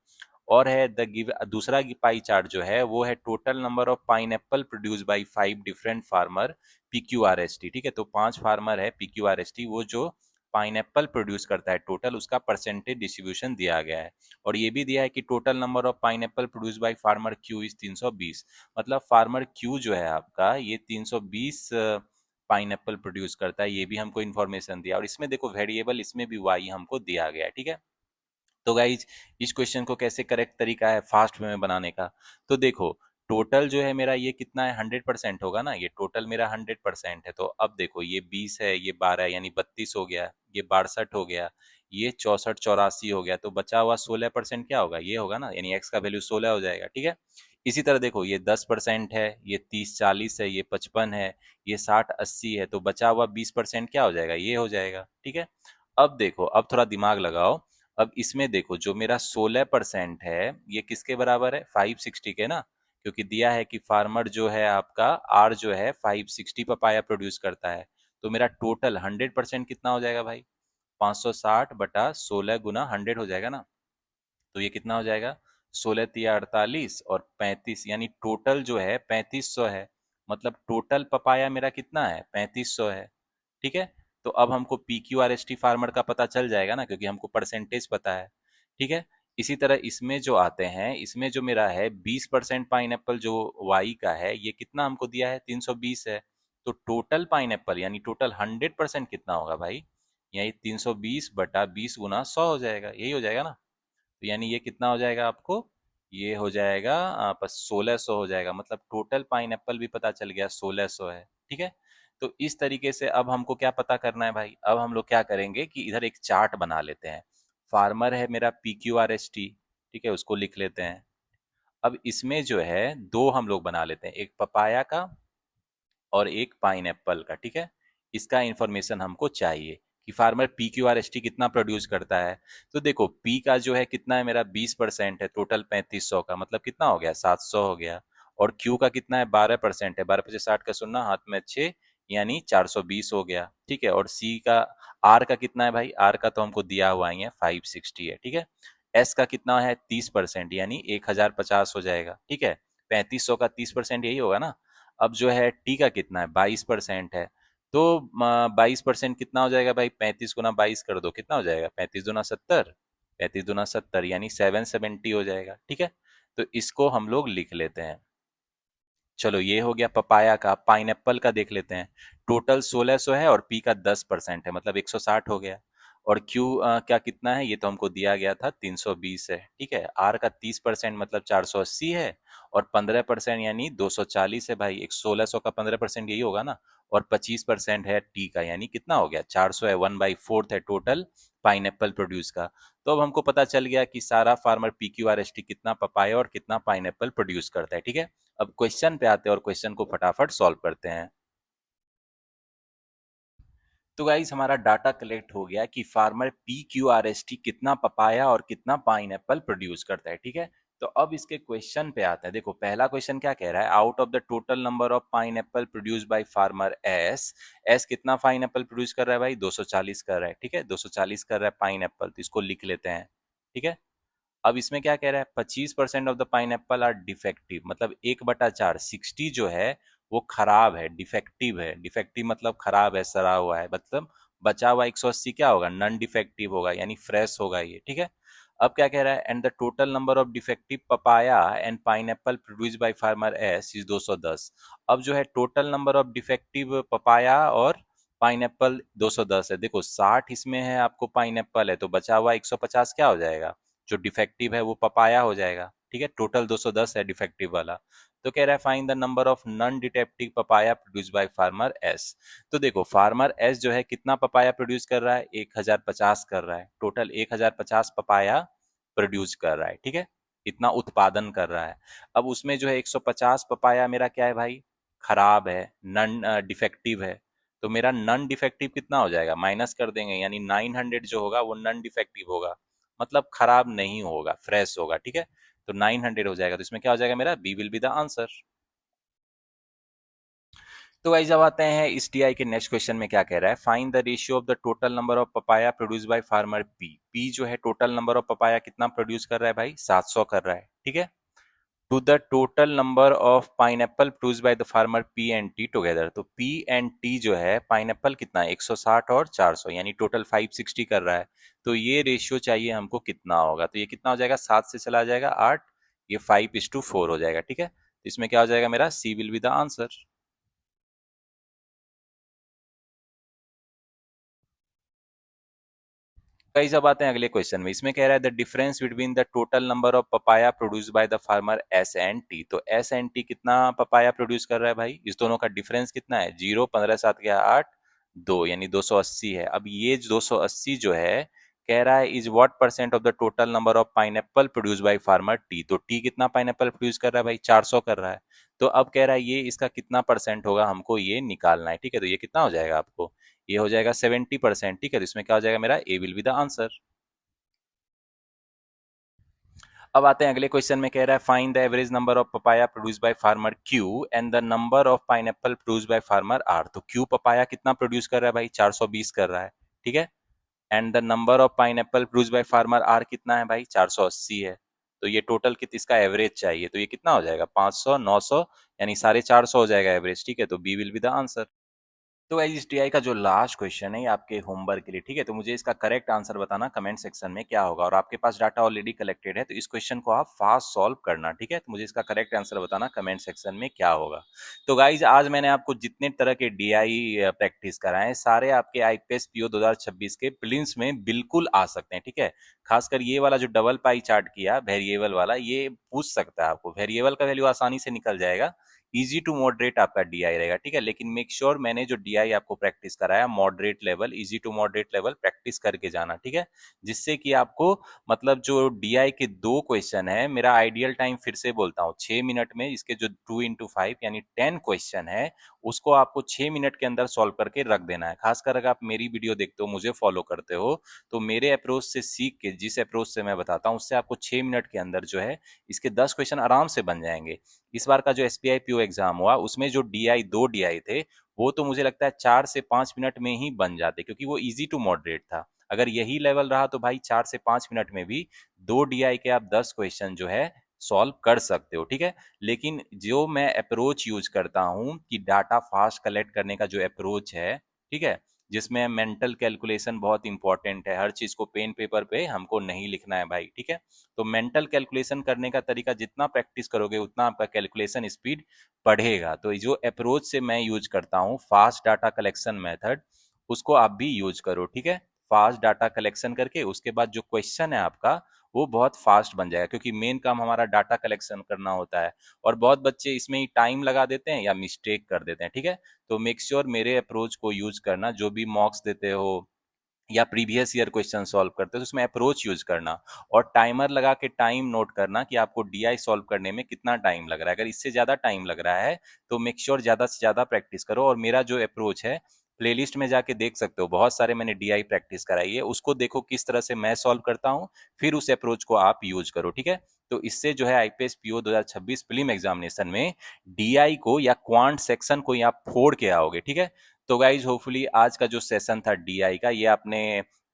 और है द गिव दूसरा पाई चार्ट जो है वो है total number of pineapple produce bye 5 different farmer PQRST, ठीक है। तो 5 फार्मर है PQRST, वो जो पाइनएप्पल प्रोड्यूस करता है टोटल उसका परसेंटेज डिस्ट्रीब्यूशन दिया गया है। और ये भी दिया है कि total number of pineapple produce by farmer Q is 320। मतलब फार्मर क्यू जो है आपका ये 320 पाइनएप्पल प्रोड्यूस करता है, ये भी हमको इन्फॉर्मेशन दिया। और इसमें देखो वेरिएबल इसमें भी वाई हमको दिया गया है, ठीक है। तो गाइज इस क्वेश्चन को कैसे करेक्ट तरीका है फास्ट वे में बनाने का, तो देखो टोटल जो है मेरा ये कितना है, 100% होगा ना, ये टोटल मेरा 100% है। तो अब देखो ये 20 है, ये 12 है, यानी 32 हो गया, ये 62 हो गया, ये 64 84 हो गया, तो बचा हुआ 16% क्या होगा, ये होगा ना, यानी एक्स का वैल्यू 16 हो जाएगा, ठीक है। इसी तरह देखो ये 10% है, ये 30 40 है, ये 55 है, ये 60 80 है, तो बचा हुआ 20% क्या हो जाएगा, ये हो जाएगा, ठीक है। अब देखो अब थोड़ा दिमाग लगाओ। अब इसमें देखो जो मेरा 16% है ये किसके बराबर है, 560 के ना। क्योंकि दिया है कि फार्मर जो है आपका आर जो है 560 पपाया प्रोड्यूस करता है। तो मेरा टोटल 100% कितना हो जाएगा भाई? 560 बटा 16 गुना 100 हो जाएगा ना। तो ये कितना हो जाएगा? 16 तिया 48 और 35, यानी टोटल जो है 3500 है। मतलब टोटल पपाया मेरा कितना है? 3500 है। ठीक है। तो अब हमको P Q R S T farmer का पता चल जाएगा ना, क्योंकि हमको परसेंटेज पता है। ठीक है। इसी तरह इसमें जो आते हैं, इसमें जो मेरा है 20% पाइन जो वाई का है, ये कितना हमको दिया है? 320 है। तो टोटल पाइन यानी टोटल 100% कितना होगा भाई? यही 320 बटा 20 गुना 100 हो जाएगा, यही हो जाएगा ना। तो यानी ये कितना हो जाएगा आपको? ये हो जाएगा बस 1600 हो जाएगा। मतलब टोटल पाइन भी पता चल गया 1600 है। ठीक है। तो इस तरीके से अब हमको क्या पता करना है भाई? अब हम लोग क्या करेंगे कि इधर एक चार्ट बना लेते हैं। फार्मर है मेरा P Q R S T, ठीक है, उसको लिख लेते हैं। अब इसमें जो है दो हम लोग बना लेते हैं, एक पपाया का और एक पाइनएप्पल का। ठीक है। इसका इंफॉर्मेशन हमको चाहिए कि farmer P Q R S T कितना प्रोड्यूस करता है। तो देखो पी का जो है कितना है मेरा? 20% है, टोटल 3500 का, मतलब कितना हो गया? 700 हो गया। और क्यू का कितना है? 12% है, 12 × 50 × 60 का सुनना, हाथ में अच्छे, यानी 420 हो गया। ठीक है। और सी का, आर का कितना है भाई? आर का तो हमको दिया हुआ ही है, 560 है। ठीक है। एस का कितना है? 30%, यानी 1050 हो जाएगा। ठीक है। 3500 का 30% यही होगा ना। अब जो है टी का कितना है? 22% है। तो 22% कितना हो जाएगा भाई? 35 × 22 कर दो, कितना हो जाएगा? 35 × 2 = 70, 35 × 2 = 70, यानी 770 हो जाएगा। ठीक है। तो इसको हम लोग लिख लेते हैं। चलो ये हो गया पपाया का। पाइनएप्पल का देख लेते हैं। टोटल 1600 है और पी का 10% है, मतलब 160 हो गया। और क्यू क्या कितना है? ये तो हमको दिया गया था, 320 है। ठीक है। आर का 30% मतलब 480 है। और 15% यानी 240 है भाई। एक 1600 का 15% यही होगा ना। और 25% है टी का, यानी कितना हो गया? 400 है, 1/4 है टोटल पाइनएप्पल प्रोड्यूस का। तो अब हमको पता चल गया कि सारा farmer P Q R S T कितना पपाया और कितना पाइनएप्पल प्रोड्यूस करता है। ठीक है। अब क्वेश्चन पे आते हैं और क्वेश्चन को फटाफट सॉल्व करते हैं। तो गाइस हमारा डाटा कलेक्ट हो गया कि farmer P Q R S T कितना पपाया और कितना पाइन प्रोड्यूस करता है। ठीक है। तो अब इसके क्वेश्चन पे आते हैं। देखो पहला क्वेश्चन क्या कह रहा है? Out of the total number of pine produce by farmer S, S कितना पाइन प्रोड्यूस कर रहा है भाई? 240 कर रहा है। ठीक है। 240 कर रहा है पाइन, तो इसको लिख लेते हैं। ठीक है। अब इसमें क्या कह रहा है? 25% of the pine are defective, मतलब 1/4, 60 जो है वो खराब है, डिफेक्टिव है। डिफेक्टिव मतलब खराब है, सड़ा हुआ है। मतलब बचा हुआ 180 क्या होगा? नॉन डिफेक्टिव होगा, यानी फ्रेश होगा ये। ठीक है। अब क्या कह रहा है? And the total number of defective papaya and pine produce by farmer S is 210। अब जो है total number of defective papaya और पाइन 210 है। देखो 60 इसमें है आपको, पाइन है, तो बचा हुआ 150 क्या हो जाएगा? जो डिफेक्टिव है वो पपाया हो जाएगा। ठीक है। टोटल 210 है डिफेक्टिव वाला। तो कह रहा है find the number of non detective papaya produce by farmer S. तो देखो फार्मर एस जो है कितना पपाया प्रोड्यूस कर रहा है? 1050 कर रहा है। टोटल 1050 पपाया प्रोड्यूस कर रहा है। ठीक है। इतना उत्पादन कर रहा है। अब उसमें जो है 150 पपाया मेरा क्या है भाई? खराब है, नॉन डिफेक्टिव है। तो मेरा नॉन डिफेक्टिव कितना हो जाएगा? माइनस कर देंगे, यानी 900 जो होगा वो नॉन डिफेक्टिव होगा, मतलब खराब नहीं होगा, फ्रेश होगा। ठीक है। तो 900 हो जाएगा। तो इसमें क्या हो जाएगा मेरा? B will be the answer. तो गाइस अब आते हैं इस टीआई के नेक्स्ट क्वेश्चन में। क्या कह रहा है? Find the ratio of the total number of papaya produce by farmer P. P जो है टोटल नंबर ऑफ पपाया कितना प्रोड्यूस कर रहा है भाई? 700 कर रहा है। ठीक है। To the total number of pineapple produce by the farmer P and T together. तो पी एंड टी जो है, पाइनएप्पल कितना है? 160 और 400, यानी टोटल 560 कर रहा है। तो ये रेशियो चाहिए हमको कितना होगा? तो ये कितना हो जाएगा? 7 से चला जाएगा 8, ये 5:4 हो जाएगा। ठीक है। तो इसमें क्या हो जाएगा मेरा? C will be the answer. कई जब आते हैं अगले क्वेश्चन में। इसमें कह रहा है the difference between the total number of papaya produce by the farmer S and T. तो एस एंड टी कितना पपाया प्रोड्यूस कर रहा है भाई? इस दोनों का डिफरेंस कितना है? 0, 15 × 7 = 8, 2, यानी 280 है। अब ये 280 जो है, कह रहा है is what percent of the total number of pineapple produce by farmer T. तो टी कितना पाइनएप्पल प्रोड्यूस कर रहा है भाई? 400 कर रहा है। तो अब कह रहा है ये इसका कितना परसेंट होगा, हमको ये निकालना है। ठीक है। तो ये कितना हो जाएगा आपको? ये हो जाएगा 70%। ठीक है। तो इसमें क्या हो जाएगा मेरा? A will be the answer. अब आते हैं अगले क्वेश्चन में, कह रहा है find the average number of papaya produce by farmer Q and the number of pineapple produce by farmer R. तो क्यू पपाया कितना प्रोड्यूस कर रहा है भाई, 420 कर रहा है, ठीक है। And the number of pineapple produce by farmer R कितना है भाई, 480 है। तो ये टोटल कित इसका एवरेज चाहिए, तो ये कितना हो जाएगा, 500 900 यानी 450 हो जाएगा एवरेज, ठीक है। तो B will be the answer. तो गाइस इस टीआई का जो लास्ट क्वेश्चन है ये आपके होमवर्क के लिए, ठीक है। तो मुझे इसका करेक्ट आंसर बताना कमेंट सेक्शन में क्या होगा, और आपके पास डाटा ऑलरेडी कलेक्टेड है तो इस क्वेश्चन को आप फास्ट सॉल्व करना, ठीक है। तो मुझे इसका करेक्ट आंसर बताना कमेंट सेक्शन में क्या होगा। तो गाइज आज मैंने आपको जितने तरह के डीआई प्रैक्टिस कराए सारे आपके आईपीएस पीओ 2026 के प्रीलिम्स में बिल्कुल आ सकते हैं, ठीक है। खासकर ये वाला जो डबल पाई चार्ट किया वेरिएबल वाला, ये पूछ सकता है आपको, वेरिएबल का वैल्यू आसानी से निकल जाएगा। इजी टू मॉडरेट आपका डीआई रहेगा, ठीक है। लेकिन मेक श्योर मैंने जो डीआई आपको प्रैक्टिस कराया moderate level, easy to moderate level practice करके जाना, ठीक है। जिससे कि आपको मतलब जो डीआई के 2 क्वेश्चन है, मेरा आइडियल टाइम फिर से बोलता हूँ 6 मिनट में इसके जो 2 into 5 यानी 10 क्वेश्चन है उसको आपको 6 मिनट के अंदर सॉल्व करके रख देना है। खासकर अगर आप मेरी वीडियो देखते हो, मुझे फॉलो करते हो, तो मेरे अप्रोच से सीख के, जिस अप्रोच से मैं बताता हूँ उससे आपको 6 मिनट के अंदर जो है इसके 10 क्वेश्चन आराम से बन जाएंगे। इस बार का जो एसबीआई पीओ एग्जाम हुआ उसमें जो डीआई 2 डीआई थे वो तो मुझे लगता है 4 से 5 मिनट में ही बन जाते, क्योंकि वो इजी टू मॉडरेट था। अगर यही लेवल रहा तो भाई 4 से 5 मिनट में भी 2 डीआई के आप 10 क्वेश्चन जो है सॉल्व कर सकते हो, ठीक है। लेकिन जो मैं अप्रोच यूज करता हूँ कि डाटा फास्ट कलेक्ट करने का जो अप्रोच है, ठीक है, जिसमें मेंटल कैलकुलेशन बहुत इंपॉर्टेंट है, हर चीज को पेन पेपर पे हमको नहीं लिखना है भाई, ठीक है। तो मेंटल कैलकुलेशन करने का तरीका जितना प्रैक्टिस करोगे उतना आपका कैलकुलेशन स्पीड बढ़ेगा। तो जो अप्रोच से मैं यूज करता हूँ फास्ट डाटा कलेक्शन मेथड, उसको आप भी यूज करो, ठीक है। फास्ट डाटा कलेक्शन करके उसके बाद जो क्वेश्चन है आपका वो बहुत फास्ट बन जाएगा, क्योंकि मेन काम हमारा डाटा कलेक्शन करना होता है। और बहुत बच्चे इसमें ही टाइम लगा देते हैं या मिस्टेक कर देते हैं, ठीक है। तो मेक श्योर मेरे अप्रोच को यूज करना, जो भी मॉक्स देते हो या प्रीवियस ईयर क्वेश्चन सॉल्व करते हो तो उसमें अप्रोच यूज करना, और टाइमर लगा के टाइम नोट करना कि आपको डीआई सॉल्व करने में कितना टाइम लग रहा है। अगर इससे ज्यादा टाइम लग रहा है तो मेक श्योर ज्यादा से ज्यादा प्रैक्टिस करो। और मेरा जो अप्रोच है प्लेलिस्ट में जाके देख सकते हो, बहुत सारे मैंने डीआई प्रैक्टिस कराई है, उसको देखो किस तरह से मैं सॉल्व करता हूँ, फिर उस अप्रोच को आप यूज करो, ठीक है। तो इससे जो है आईपीएस पीओ 2026 प्रीलिम एग्जामिनेशन में डीआई को या क्वांट सेक्शन को आप फोड़ के आओगे, ठीक है। तो गाइज होपफुली आज का जो सेशन था डीआई का ये आपने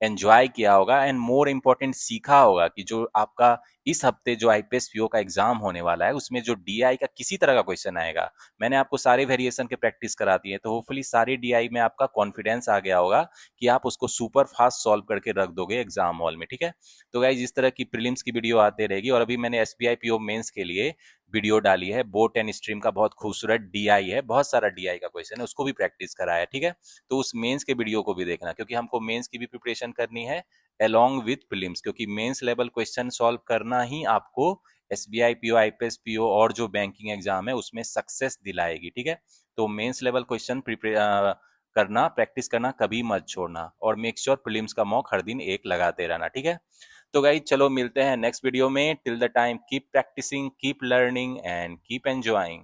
एंजॉय किया होगा, एंड मोर इम्पोर्टेंट सीखा होगा कि जो आपका इस हफ्ते जो आईपीएस पीओ का एग्जाम होने वाला है उसमें जो डीआई का किसी तरह का क्वेश्चन आएगा, मैंने आपको सारे वेरिएशन के प्रैक्टिस करा दिए, तो होपफुली सारे डीआई में आपका कॉन्फिडेंस आ गया होगा कि आप उसको सुपर फास्ट सॉल्व करके रख दोगे एग्जाम हॉल में, ठीक है। तो गाइज इस तरह की प्रीलिम्स की वीडियो आते रहेगी, और अभी मैंने एसबीआई पीओ मेंस के लिए वीडियो डाली है, बोट एंड स्ट्रीम का बहुत खूबसूरत डीआई है, बहुत सारा डीआई का क्वेश्चन है, उसको भी प्रैक्टिस कराया, ठीक है। तो उस मेंस के वीडियो को भी देखना, क्योंकि हमको मेंस की भी प्रिपरेशन करनी है अलोंग विथ प्रीलिम्स, क्योंकि मेंस लेवल क्वेश्चन सॉल्व करना ही आपको एसबीआई पीओ, आईपीएस पीओ और जो बैंकिंग एग्जाम है उसमें सक्सेस दिलाएगी, ठीक है। तो मेंस लेवल क्वेश्चन करना, प्रैक्टिस करना कभी मत छोड़ना, और मेक श्योर प्रीलिम्स का मॉक हर दिन एक लगाते रहना, ठीक है। तो गाइज चलो मिलते हैं नेक्स्ट वीडियो में, till the time keep practicing, keep learning and keep enjoying.